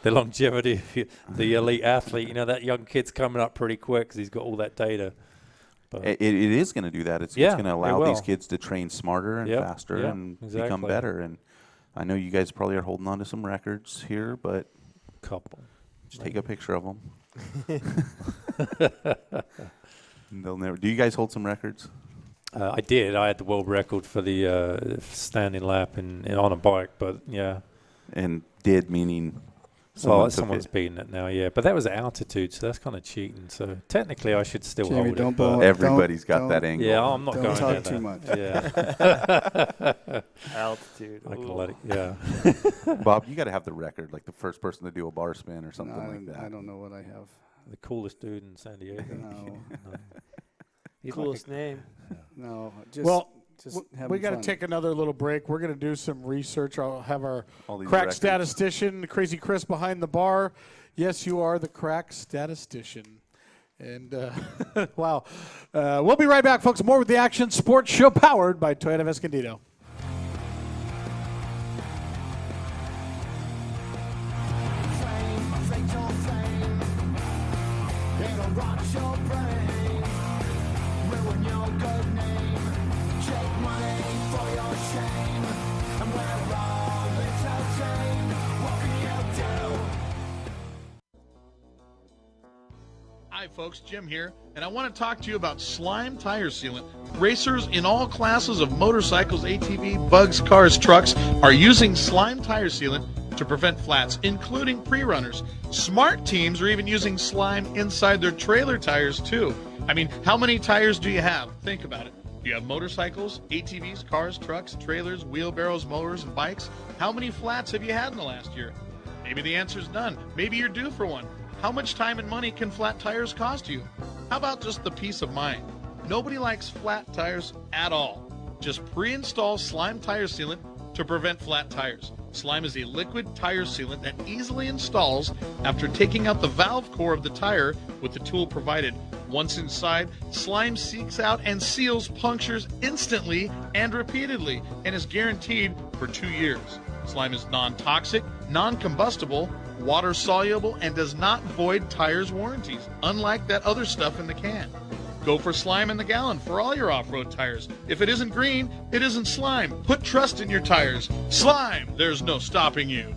D: the longevity of the elite athlete. That young kid's coming up pretty quick because he's got all that data. But
B: it is going to do that. It's going to allow these kids to train smarter and faster and become better. And I know you guys probably are holding on to some records here, but
D: couple.
B: Just take a picture of them. They'll never. Do you guys hold some records?
D: I did. I had the world record for the standing lap and on a bike. But yeah.
B: And did meaning
D: Someone's beaten it now, yeah. But that was altitude, so that's kind of cheating. So technically, I should still
E: Jamie,
D: hold
E: don't
D: it.
E: blow
D: But
E: it.
B: Everybody's got
E: Don't-
B: that angle.
D: yeah, I'm not
E: Don't
D: going
E: talk
D: there.
E: too much.
D: Yeah.
C: Altitude.
D: I can let it. Yeah.
B: Bob, you got to have the record, like the first person to do a bar spin or something
E: No,
B: like that.
E: I don't know what I have.
D: The coolest dude in San Diego.
E: No.
D: He's
C: Coolest name.
E: No, just
A: Well,
E: just
A: we
E: having
A: got to
E: fun.
A: take another little break. We're going to do some research. I'll have our
B: All these
A: crack
B: records.
A: statistician, Crazy Chris, behind the bar. Yes, you are the crack statistician. And, wow. We'll be right back, folks. More with the Action Sports Show powered by Toyota of Escondido.
T: Hi folks, Jim here, and I want to talk to you about Slime Tire Sealant. Racers in all classes of motorcycles, ATV, bugs, cars, trucks are using Slime Tire Sealant to prevent flats, including pre-runners. Smart teams are even using slime inside their trailer tires too. I mean, how many tires do you have? Think about it. Do you have motorcycles, ATVs, cars, trucks, trailers, wheelbarrows, mowers, and bikes? How many flats have you had in the last year? Maybe the answer is none. Maybe you're due for one. How much time and money can flat tires cost you? How about just the peace of mind? Nobody likes flat tires at all. Just pre-install Slime Tire Sealant to prevent flat tires. Slime is a liquid tire sealant that easily installs after taking out the valve core of the tire with the tool provided. Once inside, slime seeks out and seals punctures instantly and repeatedly and is guaranteed for 2 years. Slime is non-toxic, non-combustible, water-soluble, and does not void tires' warranties, unlike that other stuff in the can. Go for Slime in the Gallon for all your off-road tires. If it isn't green, it isn't Slime. Put trust in your tires. Slime, there's no stopping you.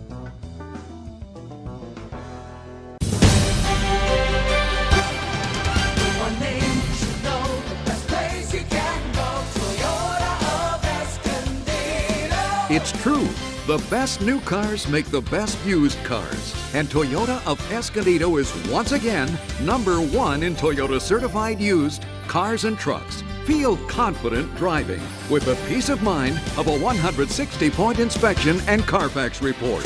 M: One name you should know, the best place you can go, Toyota of Escondido.
H: It's true. The best new cars make the best used cars. And Toyota of Escondido is once again #1 in Toyota certified used cars and trucks. Feel confident driving with the peace of mind of a 160-point inspection and Carfax report.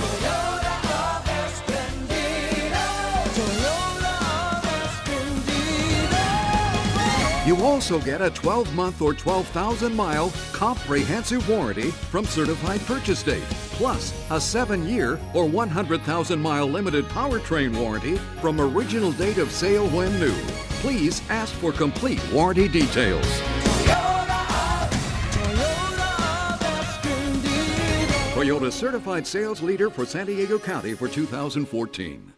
H: You also get a 12-month or 12,000-mile comprehensive warranty from certified purchase date, plus a 7-year or 100,000-mile limited powertrain warranty from original date of sale when new. Please ask for complete warranty details. Toyota certified sales leader for San Diego County for 2014.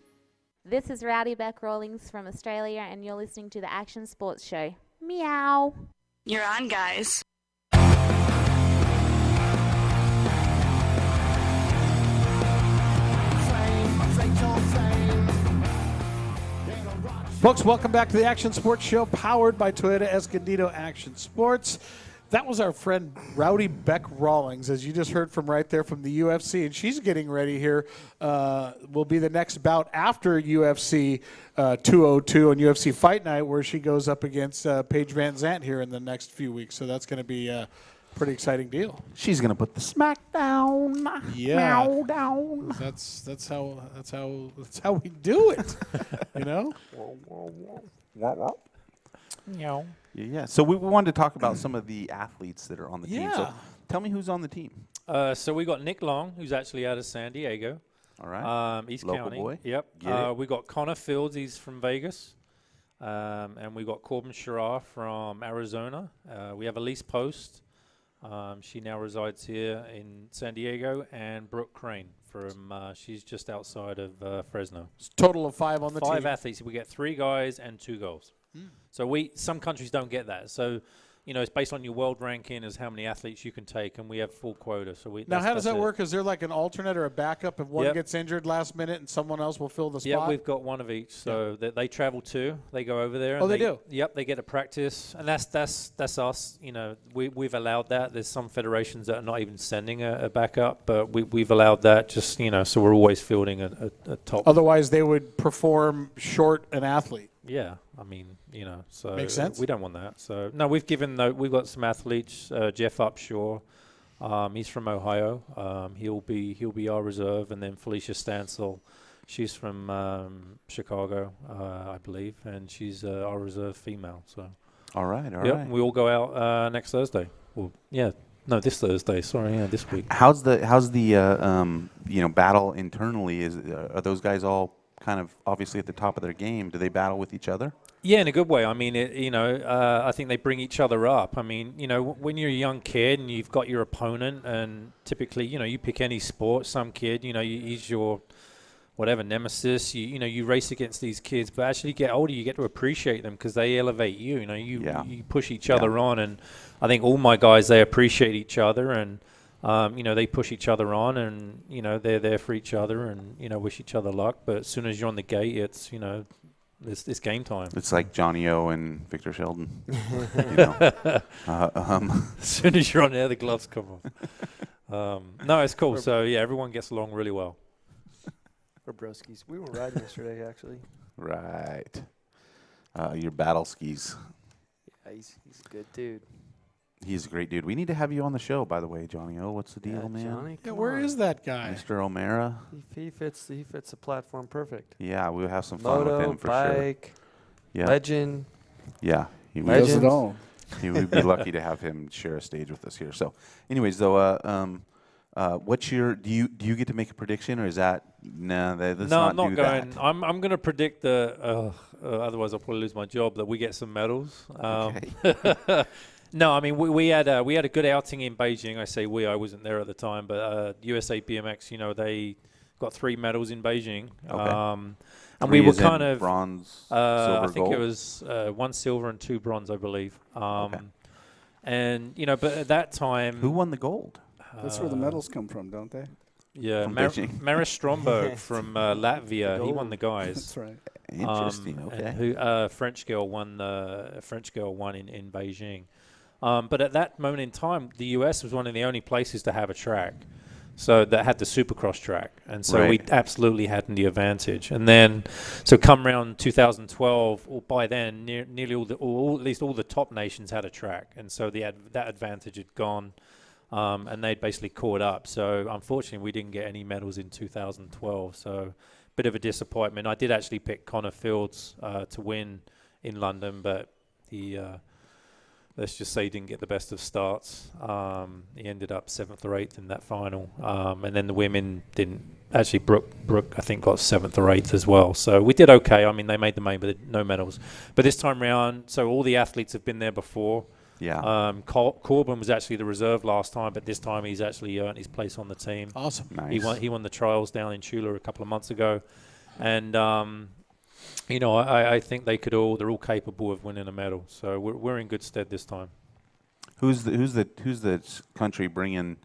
U: This is Rowdy Beck Rawlings from Australia, and you're listening to the Action Sports Show. Meow.
L: You're on, guys.
A: Folks, welcome back to the Action Sports Show, powered by Toyota Escondido Action Sports. That was our friend Rowdy Beck Rawlings, as you just heard from right there from the UFC, and she's getting ready here. Will be the next bout after UFC 202 on UFC Fight Night, where she goes up against Paige Van Zandt here in the next few weeks. So that's going to be a pretty exciting deal.
B: She's going to put the smack down.
A: Yeah,
B: Meow down.
A: That's how we do it. You know.
D: Meow.
B: Yeah. So we wanted to talk about some of the athletes that are on the team. So
A: Yeah.
B: tell me who's on the team.
D: So we got Nick Long, who's actually out of San Diego.
B: All right.
D: East
B: Local
D: County.
B: boy.
D: Yep.
B: Get it.
D: We got Connor Fields, he's from Vegas. And we got Corbin Sherrar from Arizona. We have Elise Post. She now resides here in San Diego. And Brooke Crane from, she's just outside of Fresno.
A: Total of 5 on the team.
D: 5 athletes. We get 3 guys and 2 girls. So some countries don't get that. So it's based on your world ranking as how many athletes you can take, and we have full quota. So
A: now, how does that work? Is there like an alternate or a backup if one
D: Yep.
A: gets injured last minute and someone else will fill the spot?
D: Yeah, we've got one of each. So that they travel too. They go over there.
A: Oh,
D: and
A: they do?
D: Yep, they get to practice, and that's us. We've allowed that. There's some federations that are not even sending a backup, but we've allowed that. Just so we're always fielding a top.
A: Otherwise, they would perform short an athlete.
D: Yeah, I mean, so
A: Makes sense.
D: we don't want that. So no, we've got some athletes. Jeff Upshaw, he's from Ohio. He'll be our reserve, and then Felicia Stansel, she's from Chicago, I believe, and she's our reserve female. So
B: all right.
D: Yep, we all go out next Thursday. Well, yeah. No, this Thursday. Sorry, this week.
B: How's the battle internally? Are those guys all kind of obviously at the top of their game? Do they battle with each other?
D: Yeah, in a good way. I mean, I think they bring each other up. I mean, when you're a young kid and you've got your opponent, and typically, you pick any sport, some kid, he's your whatever nemesis. You race against these kids, but as you get older, you get to appreciate them because they elevate you. You push each other on, and I think all my guys, they appreciate each other, and they push each other on, and they're there for each other, and wish each other luck. But as soon as you're on the gate, it's it's game time.
B: It's like Johnny O and Victor Sheldon.
D: As soon as you're on there, the gloves come off. No, it's cool. So yeah, everyone gets along really well.
C: We're broskies. We were riding yesterday, actually.
B: Right. Your battle skis.
C: Yeah, he's a good dude.
B: He's a great dude. We need to have you on the show, by the way, Johnny O. What's the deal, man?
C: Johnny,
A: yeah, where is that guy?
B: Mr. O'Mara.
C: He fits the platform perfect.
B: Yeah, we'll have some fun
C: Moto,
B: with him for
C: bike,
B: sure. Yeah.
C: legend.
B: Yeah. He
E: does it all.
B: He would be lucky to have him share a stage with us here. So, anyways, though, what's your? Do you get to make a prediction, or is that let's
D: no?
B: not
D: I'm not
B: do
D: going.
B: that.
D: I'm going to predict otherwise I'll probably lose my job. That we get some medals.
B: Okay.
D: No, I mean we had a good outing in Beijing. I say I wasn't there at the time, but USA BMX, they got 3 medals in Beijing.
B: Okay.
D: And we were kind
B: in
D: of
B: bronze, silver,
D: I think
B: gold?
D: it was 1 silver and 2 bronze, I believe.
B: Okay.
D: And but at that time,
B: who won the gold?
E: That's where the medals come from, don't they?
D: Yeah,
B: From Beijing.
D: Maris Stromberg from Latvia. He won the guys.
E: That's right.
B: Interesting. Okay.
D: And who French girl won in Beijing. But at that moment in time, the US was one of the only places to have a track, so that had the Supercross track, and so we absolutely had the advantage. And then, so come around 2012, or by then, nearly at least all the top nations had a track, and so that advantage had gone, and they'd basically caught up. So unfortunately, we didn't get any medals in 2012. So bit of a disappointment. I did actually pick Connor Fields to win in London, but he. Let's just say he didn't get the best of starts. He ended up 7th or 8th in that final. And then the women didn't. Actually, Brooke, I think, got 7th or 8th as well. So we did okay. I mean, they made the main, but no medals. But this time round, so all the athletes have been there before.
B: Yeah.
D: Corbin was actually the reserve last time, but this time he's actually earned his place on the team.
A: Awesome.
B: Nice.
D: He won the trials down in Chula a couple of months ago. And... I think they're all capable of winning a medal. So we're in good stead this time.
B: Who's the country bringing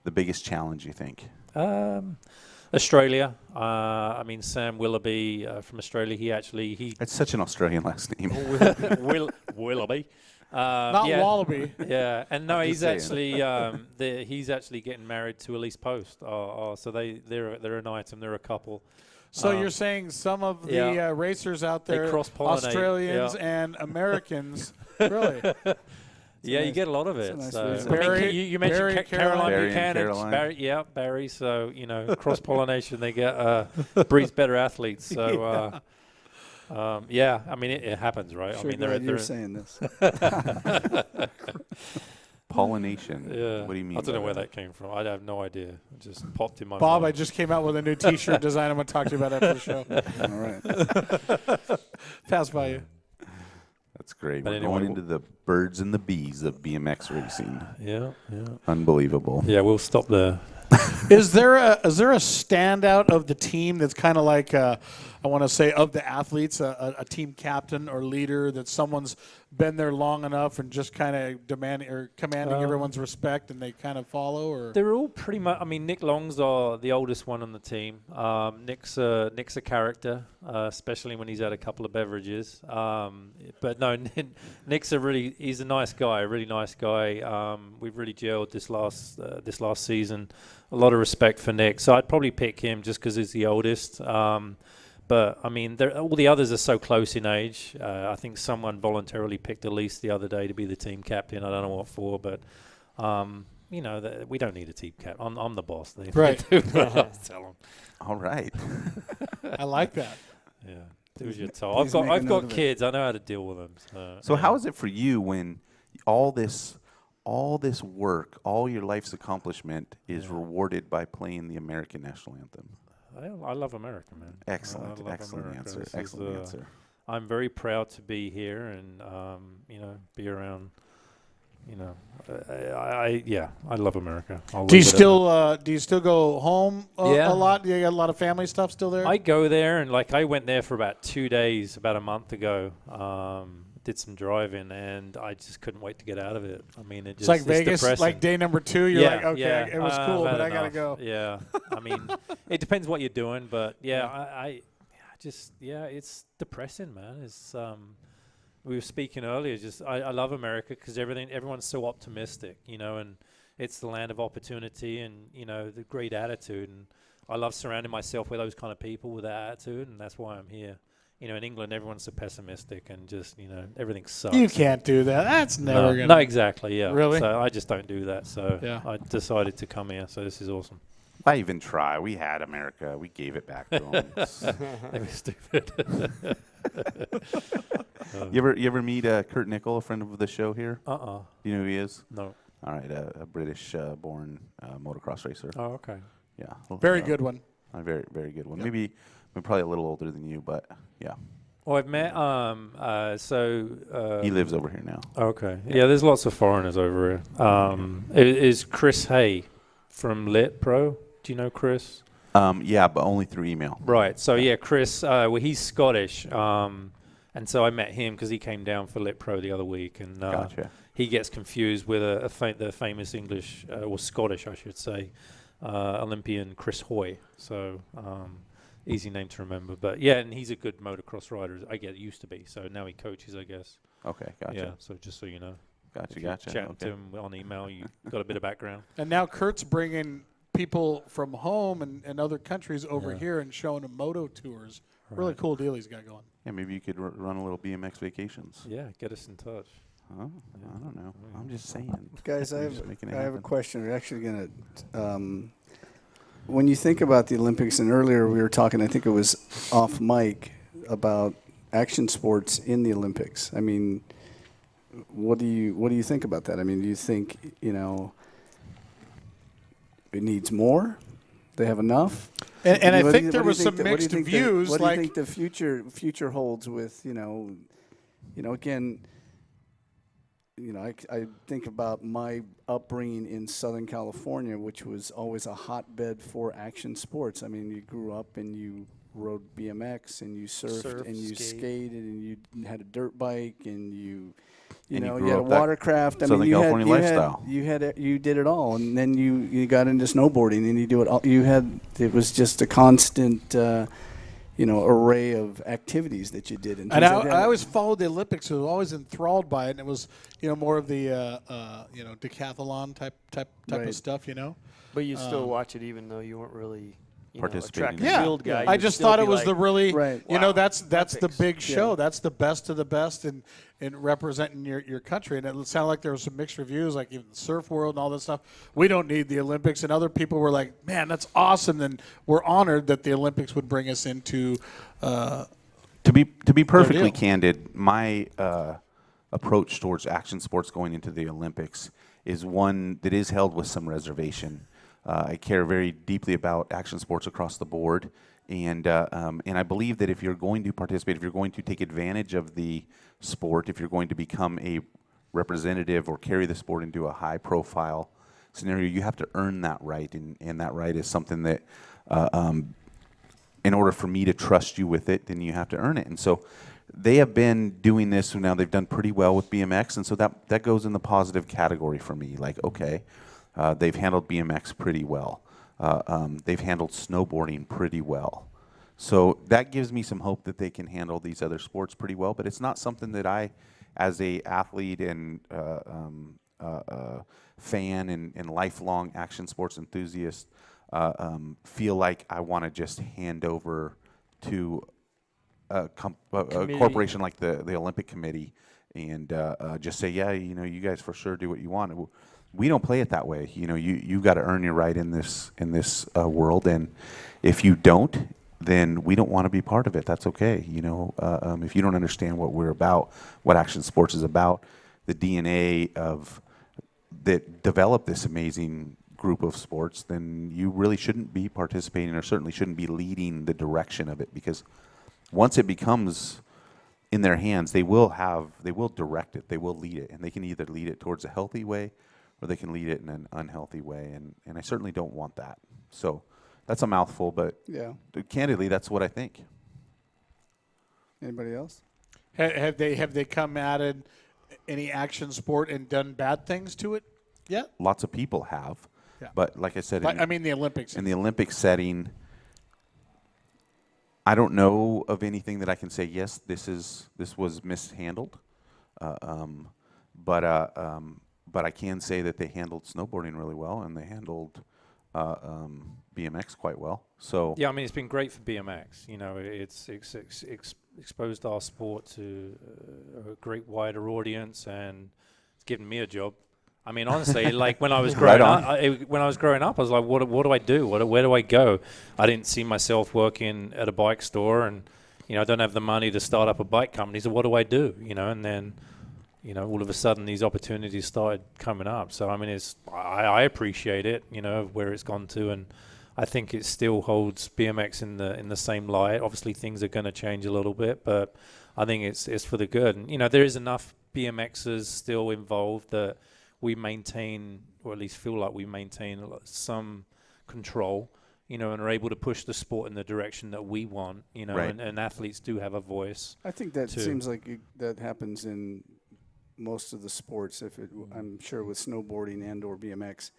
B: the biggest challenge, you think?
D: Australia. I mean, Sam Willoughby from Australia. He.
B: It's such an Australian last name.
D: Willoughby.
A: Not Wallaby.
D: Yeah, and no,
B: I'm
D: he's
B: just
D: actually he's actually getting married to Elise Post. So they're an item. They're a couple.
A: So you're saying some of the racers out there, Australians and Americans, really?
D: Yeah, you get a lot of it.
E: Nice
D: So.
A: Barry,
D: you mentioned
A: Barry,
D: Caroline
B: Barry
D: Buchanan.
B: Caroline.
D: Barry. So cross-pollination, they get breeds better athletes. So I mean it happens, right?
E: Sure,
D: I mean
E: you're saying this.
B: Pollination.
D: Yeah.
B: What do you mean?
D: I don't know
B: by
D: where that came from. I have no idea. It just popped in my
A: Bob,
D: mind.
A: I just came out with a new T-shirt design. I'm going to talk to you about after the show.
E: All right.
A: Pass by you.
B: That's great.
D: But
B: We're
D: anyway,
B: going into the birds and the bees of BMX racing.
D: Yeah.
B: Unbelievable.
D: Yeah, we'll stop the
A: Is there a standout of the team that's kind of like I want to say of the athletes, a team captain or leader that someone's been there long enough and just kind of demanding or commanding everyone's respect and they kind of follow? Or
D: they're all pretty much. I mean, Nick Long's the oldest one on the team. Nick's a character, especially when he's had a couple of beverages. But no, Nick's he's a nice guy, a really nice guy. We've really gelled this last season. A lot of respect for Nick, so I'd probably pick him just because he's the oldest. But, I mean, all the others are so close in age. I think someone voluntarily picked Elise the other day to be the team captain. I don't know what for, but, you know, we don't need a team captain. I'm the boss.
A: Right.
D: Tell them.
B: All right.
A: I like that.
D: Yeah. Do as you're told. I've got kids. I know how to deal with them.
B: So how is it for you when all this work, all your life's accomplishment is rewarded by playing the American national anthem?
D: I love America, man.
B: Excellent answer. Excellent answer.
D: I'm very proud to be here and you know, be around. You know, I love America.
A: Do you still go home a lot? You got a lot of family stuff still there?
D: I go there, and like I went there for about 2 days about a month ago. Did some driving, and I just couldn't wait to get out of it. I mean, it's
A: like Vegas,
D: depressing.
A: like day number 2. You're like, okay, it was cool, but I gotta go.
D: Yeah, I mean, it depends what you're doing, but I just it's depressing, man. It's we were speaking earlier. Just I love America because everyone's so optimistic, you know, and it's the land of opportunity, and you know the great attitude, and I love surrounding myself with those kind of people with that attitude, and that's why I'm here. You know, in England, everyone's so pessimistic and just, you know, everything sucks.
A: You can't do that. That's never going to.
D: No, exactly, yeah.
A: Really?
D: So I just don't do that. So I decided to come here. So this is awesome.
B: Why even try? We had America. We gave it back to them.
D: They were stupid.
B: You ever meet Kurt Nichol, a friend of the show here?
D: Do
B: you know who he is?
D: No.
B: All right, a British-born motocross racer.
D: Oh, okay.
B: Yeah.
A: Very good one.
B: A very, very good one. Yep. Maybe probably a little older than you, but yeah.
D: Well, I've met,
B: he lives over here now.
D: Okay. Yeah, there's lots of foreigners over here. Is Chris Hay from Lit Pro? Do you know Chris?
B: Yeah, but only through email.
D: Right. So, yeah, Chris, well, he's Scottish. And so I met him because he came down for Lit Pro the other week. And
B: gotcha.
D: He gets confused with the famous English, or Scottish, I should say, Olympian Chris Hoy. So, easy name to remember. But, yeah, and he's a good motocross rider. Used to be. So now he coaches, I guess.
B: Okay, gotcha.
D: Yeah, so just so you know.
B: Gotcha.
D: Chatting to him on email, you got a bit of background.
A: And now Kurt's bringing people from home and other countries over here and showing them moto tours. Right. Really cool deal he's got going.
B: Yeah, maybe you could run a little BMX vacations.
D: Yeah, get us in touch.
B: Oh, yeah. I don't know. I'm just saying.
E: Guys, I have a question. We're actually going to when you think about the Olympics, and earlier we were talking, I think it was off mic, about action sports in the Olympics. I mean, what do you think about that? I mean, do you think, you know, it needs more? They have enough?
A: And I think there was some mixed views.
E: What do you think the future holds with, you know, again, you know, I think about my upbringing in Southern California, which was always a hotbed for action sports. I mean, you grew up and you rode BMX and you surfed and you skated and you had a dirt bike and you had a watercraft. I mean, you did it all, and then you got into snowboarding and you do it all. It was just a constant. Array of activities that you did. And
A: I always followed the Olympics. I was always enthralled by it, and it was, more of the, decathlon type of stuff,
C: But you still watch it even though you weren't really
B: participating.
C: Field guy.
A: I just thought it was the really,
C: wow,
A: that's the big show.
C: Yeah.
A: That's the best of the best in representing your country. And it sounded like there was some mixed reviews, like even the surf world and all that stuff. We don't need the Olympics. And other people were like, man, that's awesome. And we're honored that the Olympics would bring us into
B: To be perfectly candid, my approach towards action sports going into the Olympics is one that is held with some reservation. I care very deeply about action sports across the board, and I believe that if you're going to participate, if you're going to take advantage of the sport, if you're going to become a representative or carry the sport into a high-profile scenario. You have to earn that right, and that right is something that, in order for me to trust you with it, then you have to earn it. And so they have been doing this, so now they've done pretty well with BMX, and so that goes in the positive category for me. Like, okay, they've handled BMX pretty well. They've handled snowboarding pretty well. So that gives me some hope that they can handle these other sports pretty well, but it's not something that I, as a athlete and fan and lifelong action sports enthusiast, feel like I want to just hand over to a corporation like the Olympic Committee and just say, yeah, you guys for sure do what you want. We don't play it that way. You got to earn your right in this world, and if you don't, then we don't want to be part of it. That's okay. If you don't understand what we're about, what action sports is about, the DNA that developed this amazing group of sports, then you really shouldn't be participating, or certainly shouldn't be leading the direction of it, because once it becomes in their hands, they will direct it, they will lead it, and they can either lead it towards a healthy way or they can lead it in an unhealthy way, and I certainly don't want that. So that's a mouthful, but candidly, that's what I think.
E: Anybody else?
A: Have they come at it, any action sport, and done bad things to it yet?
B: Lots of people have, but like I said,
A: I mean the Olympics.
B: In the Olympic setting, I don't know of anything that I can say, yes, this was mishandled, but I can say that they handled snowboarding really well, and they handled BMX quite well. So
D: yeah, I mean, it's been great for BMX. It's exposed our sport to a great wider audience, and it's given me a job. I mean, honestly, like when I was growing up, I was like, what do I do? Where do I go? I didn't see myself working at a bike store, and I don't have the money to start up a bike company. So what do I do? And then all of a sudden these opportunities started coming up. So I mean, I appreciate it. Where it's gone to, and I think it still holds BMX in the same light. Obviously, things are going to change a little bit, but I think it's for the good. And there is enough BMXers still involved that we maintain, or at least feel like we maintain some control, and are able to push the sport in the direction that we want,
B: right.
D: and athletes do have a voice.
E: I think that seems like that happens in most of the sports. I'm sure with snowboarding and or BMX,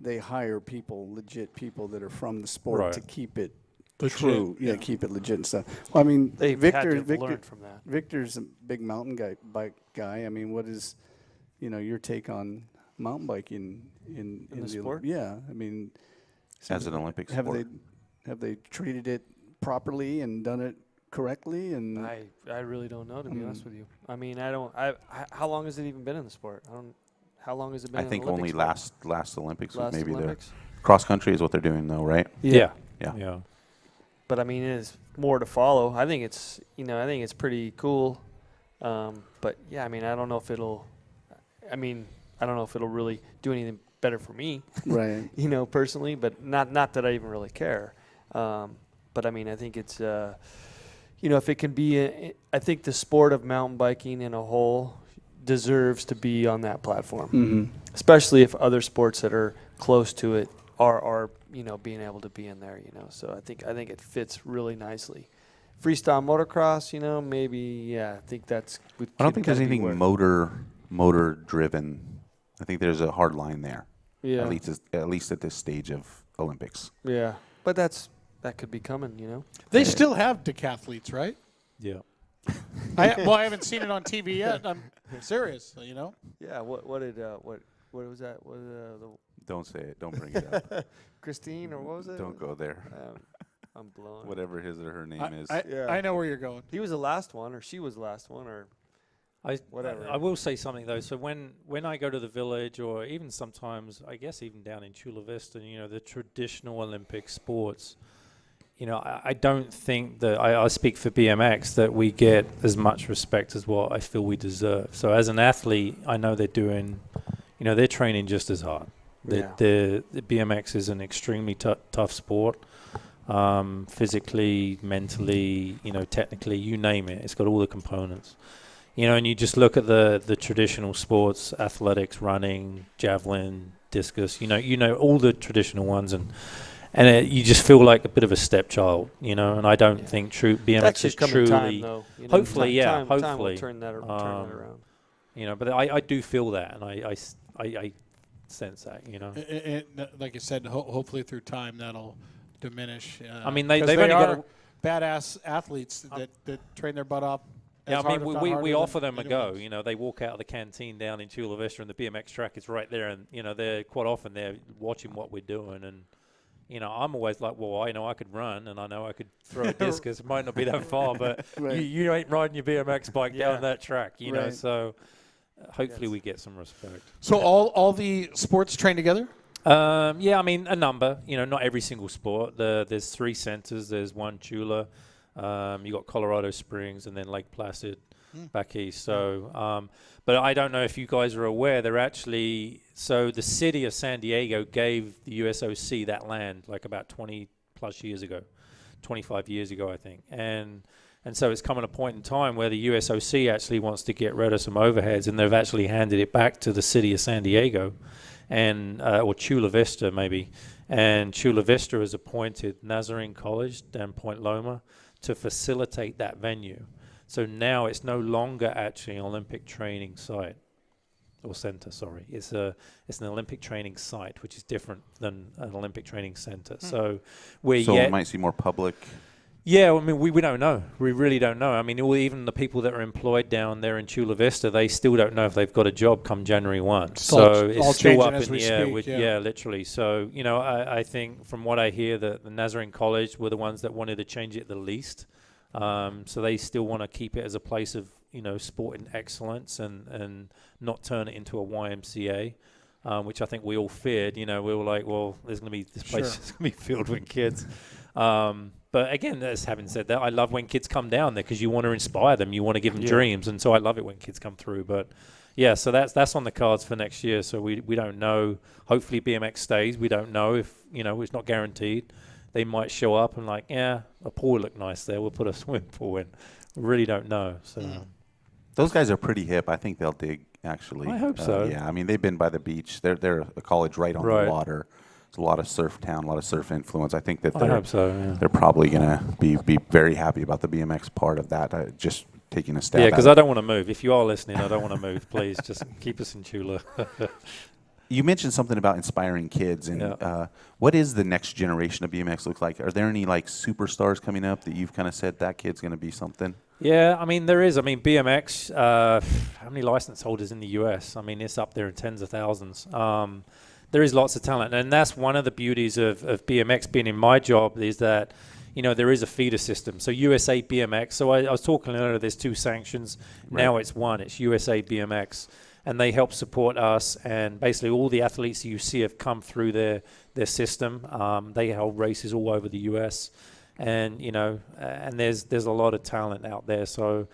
E: they hire legit people that are from the sport to keep it true. Yeah, keep it legit and stuff. Well, I mean, Victor
C: learned from that.
E: Victor's a big mountain bike guy. I mean, what is your take on mountain biking in
C: the sport?
E: Yeah, I mean,
B: as an Olympic sport,
E: have they treated it properly and done it correctly? And
C: I really don't know, to be honest with you. I mean, how long has it even been in the sport? How long has it been?
B: I think only last Olympics was maybe
C: Olympics?
B: there. Cross country is what they're doing though, right?
D: Yeah.
C: But I mean, it's more to follow. I think it's pretty cool. But yeah, I mean, I don't know if it'll really do anything better for me,
E: right?
C: Personally, but not that I even really care. But I mean, I think it's, if it can be, I think the sport of mountain biking in a whole deserves to be on that platform, especially if other sports that are close to it are being able to be in there. So I think it fits really nicely. Freestyle motocross, maybe I think that's.
B: I don't think there's anything motor driven. I think there's a hard line there.
C: Yeah.
B: At least at this stage of Olympics.
C: Yeah, but that could be coming.
A: They still have decathletes, right?
D: Yeah.
A: I haven't seen it on TV yet. I'm serious.
C: Yeah. What was that?
B: Don't say it. Don't bring it up.
C: Christine, or what was it?
B: Don't go there.
C: I'm blown.
B: Whatever his or her name is.
A: I know where you're going.
C: He was the last one, or she was the last one, or whatever.
D: I will say something though. So when I go to the village, or even sometimes, I guess even down in Chula Vista, the traditional Olympic sports, I don't think that I speak for BMX that we get as much respect as what I feel we deserve. So as an athlete, I know they're doing, they're training just as hard. The BMX is an extremely tough sport, physically, mentally, technically, you name it. It's got all the components. And you just look at the traditional sports, athletics, running, javelin, discus. You know all the traditional ones, and you just feel like a bit of a stepchild, and I don't think true BMX
C: That should
D: is
C: come in
D: truly.
C: time, though.
D: Hopefully,
C: Time will
D: hopefully
C: turn that around.
D: But I do feel that, and I sense that,
A: like you said, hopefully through time that'll diminish.
D: I mean, they've
A: they
D: only
A: are
D: got
A: badass athletes that train their butt off.
D: Yeah, I mean, we offer them a go.
A: Ones.
D: They walk out of the canteen down in Chula Vista, and the BMX track is right there, and they're quite often they're watching what we're doing, and I'm always like, well, I know I could run, and I know I could throw a discus. It might not be that far, but
E: Right.
D: you ain't riding your BMX bike
C: Yeah.
D: down that track,
E: Right.
D: So hopefully we get some respect.
A: So all the sports train together?
D: Yeah, I mean, a number. Not every single sport. There's 3 centers. There's one Chula. You got Colorado Springs and then Lake Placid back east. So, but I don't know if you guys are aware. They're actually the city of San Diego gave the USOC that land like about 20 plus years ago, 25 years ago, I think, and so it's come at a point in time where the USOC actually wants to get rid of some overheads, and they've actually handed it back to the city of San Diego, and or Chula Vista maybe, and Chula Vista has appointed Nazarene College down Point Loma to facilitate that venue. So now it's no longer actually an Olympic training site or center, sorry. It's an Olympic training site, which is different than an Olympic training center. So we
B: might see more public.
D: Yeah, I mean, we don't know. We really don't know. I mean, even the people that are employed down there in Chula Vista, they still don't know if they've got a job come January 1. So it's still up in the air. Yeah, literally. So, I think from what I hear, the Nazarene College were the ones that wanted to change it the least. So they still want to keep it as a place of, sport and excellence and not turn it into a YMCA. Which I think we all feared. We were like, well, this place is going to be filled with kids. But again, as having said that, I love when kids come down there because you want to inspire them, you want to give them dreams, and so I love it when kids come through. But yeah, so that's on the cards for next year. So we don't know. Hopefully BMX stays. We don't know if it's not guaranteed. They might show up and like, a pool would look nice there. We'll put a swimming pool in. We really don't know. So
B: those guys are pretty hip. I think they'll dig. Actually,
D: I hope so.
B: Yeah, I mean they've been by the beach. They're a college right on the water. It's a lot of surf town, a lot of surf influence. I think that they're probably going to be very happy about the BMX part of that. Just taking a stab.
D: Yeah, because I don't want to move. If you are listening, I don't want to move. Please, just keep us in Chula.
B: You mentioned something about inspiring kids, and what is the next generation of BMX look like? Are there any like superstars coming up that you've kind of said that kid's going to be something?
D: Yeah, I mean there is. I mean BMX. How many license holders in the US? I mean it's up there in tens of thousands. There is lots of talent, and that's one of the beauties of BMX being in my job is that, there is a feeder system. So USA BMX, so I was talking earlier, there's 2 sanctions. Right. Now it's 1, it's USA BMX, and they help support us, and basically all the athletes you see have come through their system. They hold races all over the US, and, and there's a lot of talent out there, so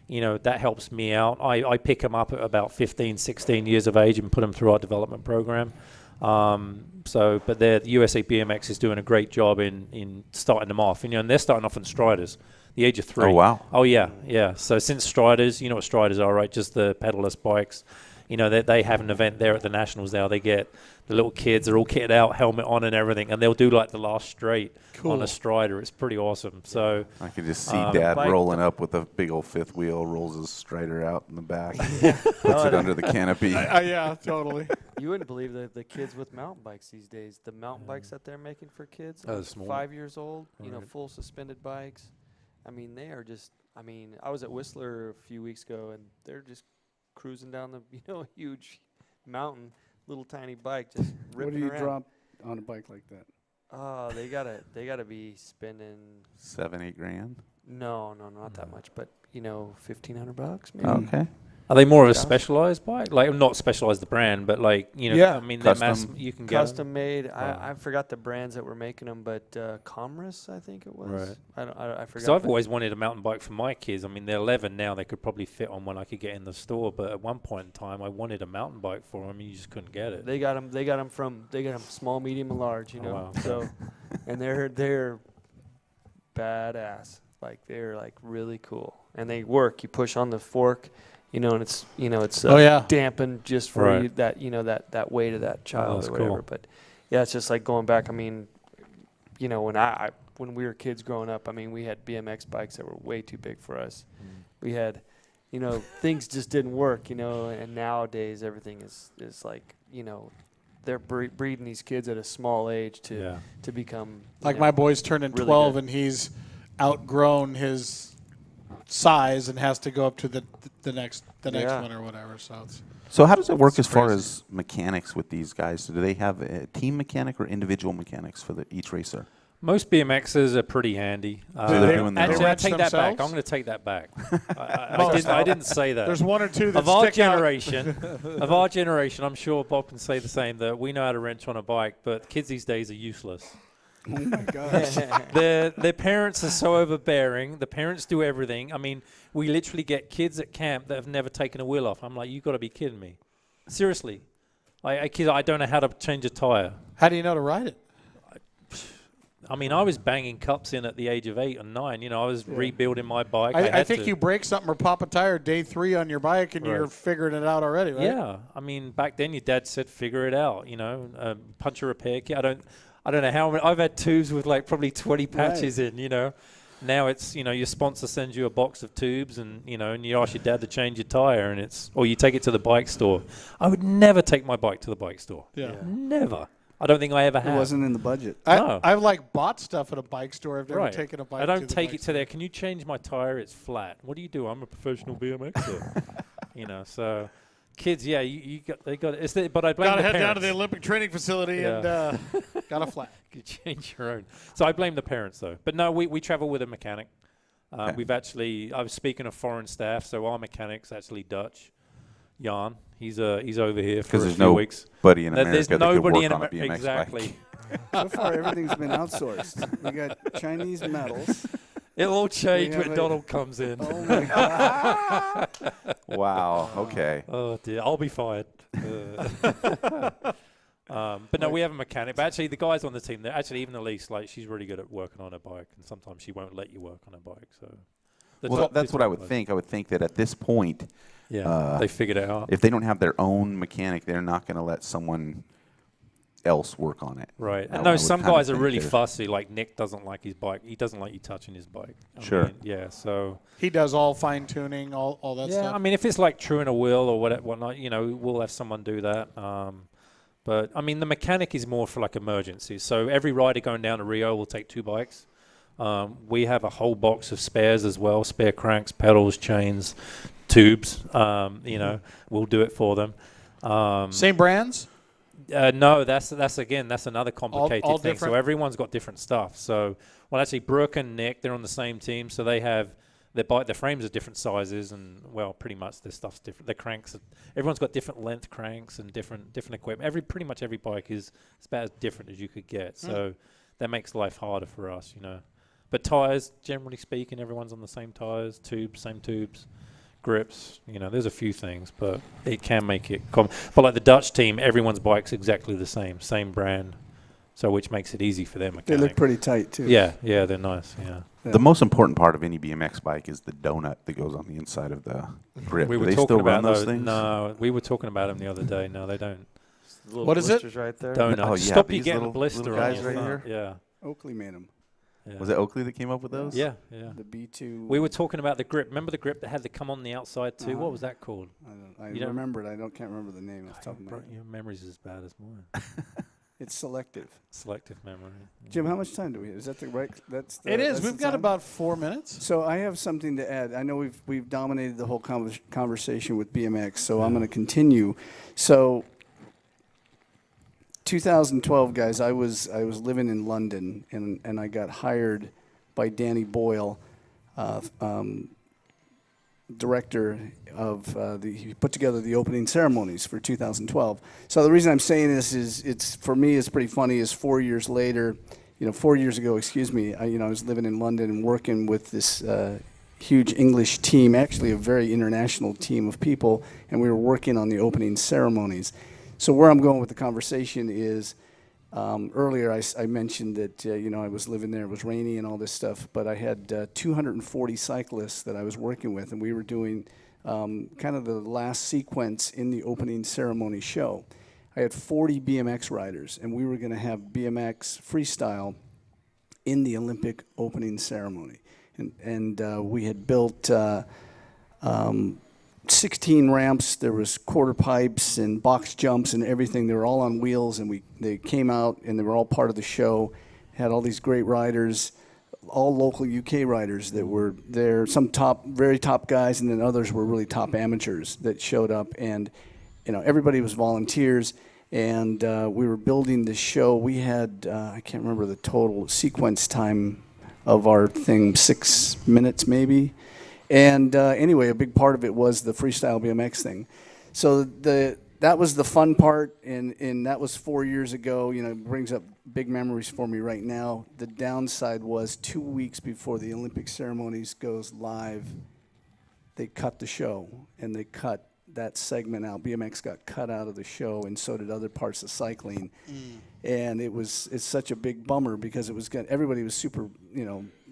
D: that helps me out. I pick them up at about 15, 16 years of age and put them through our development program. But the USA BMX is doing a great job in starting them off. And they're starting off in Striders, the age of 3.
B: Oh, wow.
D: Oh, yeah. So since Striders, you know what Striders are, right? Just the pedalless bikes. They have an event there at the Nationals now. They get the little kids, they're all kitted out, helmet on and everything, and they'll do like the last straight on a Strider. It's pretty awesome. So
B: I could just see Dad rolling up with a big old 5th wheel, rolls his Strider out in the back, puts it under the canopy.
A: Yeah, totally.
C: You wouldn't believe the kids with mountain bikes these days. The mountain bikes that they're making for kids, 5 years old, full suspended bikes. I mean, they are just. I mean, I was at Whistler a few weeks ago, and they're just cruising down the huge mountain, little tiny bike, just ripping around.
E: What do you drop on a bike like that?
C: Oh, they gotta be spending
B: $7-8 grand.
C: No, not that much, but $1,500 maybe.
B: Okay.
D: Are they more of a specialized bike? Like, not specialized the brand, but like, I mean, they're you can get
C: custom made. I forgot the brands that were making them, but Commerce, I think it was. Right. I forgot.
D: So I've always wanted a mountain bike for my kids. I mean, they're 11 now. They could probably fit on one I could get in the store. But at one point in time, I wanted a mountain bike for them. You just couldn't get it.
C: They got them small, medium, and large.
D: Wow.
C: So, and they're badass. Like they're like really cool, and they work. You push on the fork. and it's dampened just for
D: Right.
C: you, that that weight of that child
D: that's
C: or whatever.
D: cool.
C: But yeah, it's just like going back. I mean, when we were kids growing up, I mean, we had BMX bikes that were way too big for us. We had, things just didn't work, and nowadays everything is like, they're breeding these kids at a small age to become
A: Like my boy's turning
C: really
A: 12
C: good.
A: and he's outgrown his size and has to go up to the next one or whatever.
B: So how does it work
A: it's
B: as far
A: crazy.
B: as mechanics with these guys? Do they have a team mechanic or individual mechanics for each racer?
D: Most BMXers are pretty handy.
B: they're doing their
D: Actually,
B: own.
D: I take that back.
A: themselves?
D: I'm going to take that back.
A: Most.
D: I didn't say that.
A: There's one or two that
D: of our
A: stick out.
D: generation, I'm sure Bob can say the same, that we know how to wrench on a bike, but kids these days are useless.
E: Oh my gosh.
D: Their parents are so overbearing. The parents do everything. I mean, we literally get kids at camp that have never taken a wheel off. I'm like, you got to be kidding me. Seriously. I don't know how to change a tire.
A: How do you know to ride it?
D: I mean, I was banging cups in at the age of 8 and 9. I was rebuilding my bike.
A: I think you break something or pop a tire day 3 on your bike and you're figuring it out already, right?
D: Yeah. I mean, back then your dad said, figure it out, punch a repair kit. I don't know how many. I've had tubes with like probably 20 patches in, Now it's, your sponsor sends you a box of tubes and you ask your dad to change your tire or you take it to the bike store. I would never take my bike to the bike store.
A: Yeah.
D: Never. I don't think I ever have.
E: It wasn't in the budget.
D: No.
A: I've bought stuff at a bike store. I've never taken a bike.
D: I don't
A: to the
D: take
A: bike
D: it to there. Can you change my tire? It's flat. What do you do? I'm a professional BMXer. So kids, yeah, they got it. But I blame
A: Gotta
D: the
A: head down to
D: parents.
A: the Olympic training facility and got a flat.
D: You change your own. So I blame the parents though. But no, we travel with a mechanic. We've actually. I was speaking of foreign staff, so our mechanic's actually Dutch. Jan, he's over here for a few weeks.
B: Nobody in America
D: There's
B: that
D: nobody
B: could
D: in
B: work on a BMX
D: exactly.
B: bike.
E: So far, everything's been outsourced. We got Chinese metals.
D: It'll all change when Donald comes in.
E: Oh my God.
B: Wow. Okay.
D: Oh dear, I'll be fired. But no, we have a mechanic. But actually, the guys on the team, they're actually even Elise, like she's really good at working on a bike, and sometimes she won't let you work on a bike. So,
B: That's what I would think. I would think that at this point,
D: they figured it out.
B: If they don't have their own mechanic, they're not going to let someone else work on it.
D: Right.
B: I
D: And no,
B: would
D: some
B: kinda
D: guys are
B: think
D: really
B: they're-
D: fussy. Like Nick doesn't like his bike. He doesn't like you touching his bike.
B: Sure.
D: Yeah. So.
A: He does all fine tuning, all that stuff.
D: Yeah. I mean, if it's like truing a wheel or whatnot, we'll have someone do that. But I mean, the mechanic is more for like emergencies. So every rider going down to Rio will take 2 bikes. We have a whole box of spares as well: spare cranks, pedals, chains, tubes. We'll do it for them.
A: Same brands?
D: No, that's another complicated
A: all
D: thing.
A: different?
D: So everyone's got different stuff. So, actually, Brooke and Nick, they're on the same team, so they have their frames are different sizes, and pretty much their stuff's different. The cranks, everyone's got different length cranks and different equipment. Pretty much every bike is about as different as you could get. So that makes life harder for us, But tires, generally speaking, everyone's on the same tires, same tubes. Grips, there's a few things, but it can make it common. But like the Dutch team, everyone's bike's exactly the same brand, so which makes it easy for them.
E: They look pretty tight too.
D: Yeah, they're nice. Yeah.
B: The most important part of any BMX bike is the donut that goes on the inside of the grip.
D: We
B: Do
D: were
B: they
D: talking
B: still
D: about
B: run those things?
D: No, we were talking about them the other day. No, they don't.
C: Little
A: What is it?
C: blisters right there.
D: Donut.
B: Oh, yeah,
D: Stop you
B: these
D: getting a
B: little
D: blister
B: guys
D: on
B: right
D: your
B: here?
D: front. Yeah.
E: Oakley made them.
D: Yeah.
B: Was it Oakley that came up with those?
D: Yeah.
E: The B2.
D: We were talking about the grip. Remember the grip that had to come on the outside too? What was that called?
E: I
D: You don't-
E: remember it. Can't remember the name off the top of my head.
D: Your memory's as bad as mine.
E: It's selective.
D: Selective memory.
E: Jim, how much time do we have? Is that the right? That's the,
A: It is.
E: that's
A: We've
E: the
A: got
E: time?
A: about 4 minutes.
E: So I have something to add. I know we've dominated the whole conversation with BMX, so I'm going to continue. So 2012, guys, I was living in London, and I got hired by Danny Boyle, director of he put together the opening ceremonies for 2012. So the reason I'm saying this is it's for me it's pretty funny. Is 4 years later, 4 years ago, excuse me, I was living in London and working with this huge English team, actually a very international team of people, and we were working on the opening ceremonies. So where I'm going with the conversation is, earlier I mentioned that I was living there, it was rainy and all this stuff, but I had 240 cyclists that I was working with, and we were doing kind of the last sequence in the opening ceremony show. I had 40 BMX riders, and we were going to have BMX freestyle in the Olympic opening ceremony. And we had built 16 ramps. There was quarter pipes and box jumps and everything. They were all on wheels, and they came out, and they were all part of the show. Had all these great riders, all local UK riders that were there. Some very top guys, and then others were really top amateurs that showed up. And everybody was volunteers. And we were building the show. We had, I can't remember the total sequence time of our thing, 6 minutes maybe. And anyway, a big part of it was the freestyle BMX thing. So that was the fun part, and that was 4 years ago. It brings up big memories for me right now. The downside was 2 weeks before the Olympic ceremonies goes live, they cut the show, and they cut that segment out. BMX got cut out of the show, and so did other parts of cycling. And it's such a big bummer because everybody was super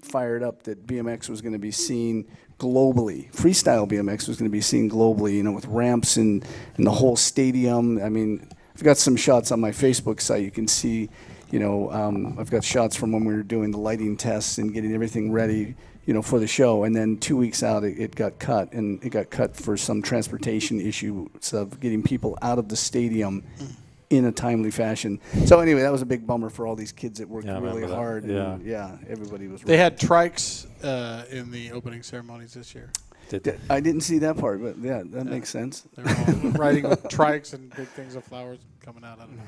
E: fired up that BMX was going to be seen globally. Freestyle BMX was going to be seen globally, with ramps and the whole stadium. I mean, I've got some shots on my Facebook site. You can see, I've got shots from when we were doing the lighting tests and getting everything ready, for the show. And then 2 weeks out, it got cut, and it got cut for some transportation issues of getting people out of the stadium in a timely fashion. So anyway, that was a big bummer for all these kids that worked really hard. And everybody was.
A: They had trikes in the opening ceremonies this year.
E: I didn't see that part, but that makes sense.
A: They were all riding with trikes and big things of flowers coming out. I don't know.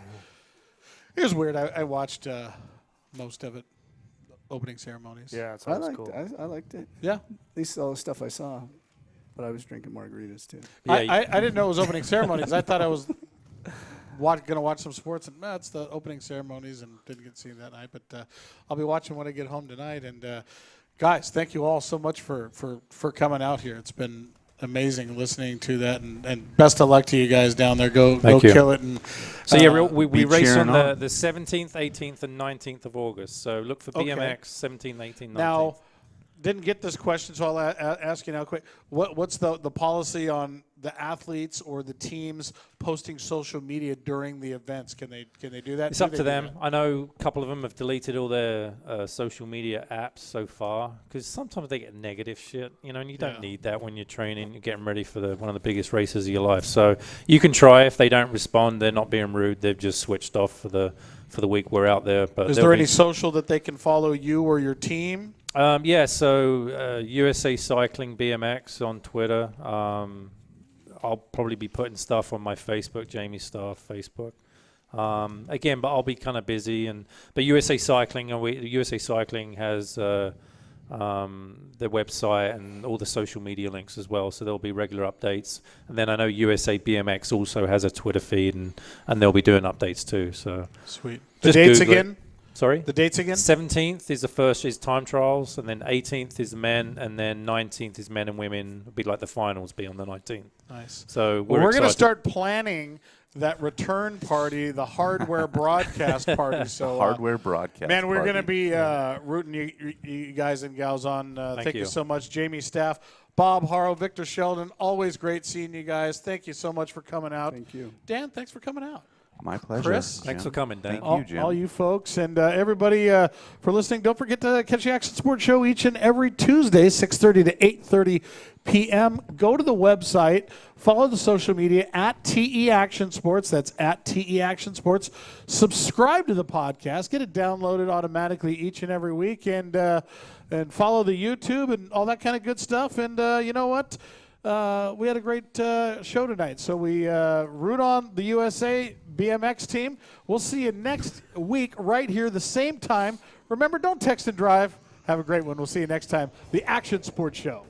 A: It was weird. I watched most of it, opening ceremonies.
C: Yeah, it's always cool.
E: I liked it.
A: Yeah.
E: At least all the stuff I saw. But I was drinking margaritas too.
A: I didn't know it was opening ceremonies. I thought I was going to watch some sports, and it's the opening ceremonies, and didn't get to see that night. But I'll be watching when I get home tonight. And guys, thank you all so much for coming out here. It's been amazing listening to that, and best of luck to you guys down there. Go kill it. And
D: so we race on the 17th, 18th, and 19th of August. So look for BMX 17th, 18th, 19th.
A: Now, didn't get this question, so I'll ask you now quick. What's the policy on the athletes or the teams posting social media during the events? Can they do that?
D: It's up to them. I know a couple of them have deleted all their social media apps so far because sometimes they get negative shit, and you don't need that when you're training. You're getting ready for one of the biggest races of your life. So you can try. If they don't respond, they're not being rude. They've just switched off for the week we're out there. But
A: is there any social that they can follow you or your team?
D: So USA Cycling BMX on Twitter. I'll probably be putting stuff on my Facebook, Jamie Staff Facebook. Again, but I'll be kind of busy. But USA Cycling has their website and all the social media links as well, so there'll be regular updates. And then I know USA BMX also has a Twitter feed, and they'll be doing updates too. So
A: sweet. The dates again?
D: Sorry?
A: The dates again?
D: 17th is the first is time trials, and then 18th is the men, and then 19th is men and women. It'll be like the finals be on the 19th.
A: Nice.
D: So
A: we're going to start planning that return party, the hardware broadcast party. So
B: hardware broadcast.
A: Man, we're going to be rooting you guys and gals on. Thank you so much, Jamie Staff, Bob Harrow, Victor Sheldon. Always great seeing you guys. Thank you so much for coming out.
E: Thank you,
A: Dan. Thanks for coming out.
B: My pleasure.
A: Chris,
D: thanks for coming, Dan.
B: Thank you, Jim.
A: All you folks and everybody for listening. Don't forget to catch the Action Sports Show each and every Tuesday, 6:30 to 8:30 p.m. Go to the website, follow the social media at TE Action Sports. That's at TE Action Sports. Subscribe to the podcast. Get it downloaded automatically each and every week, and follow the YouTube and all that kind of good stuff. And you know what? We had a great show tonight. So we root on the USA BMX team. We'll see you next week right here, the same time. Remember, don't text and drive. Have a great one. We'll see you next time. The Action Sports Show.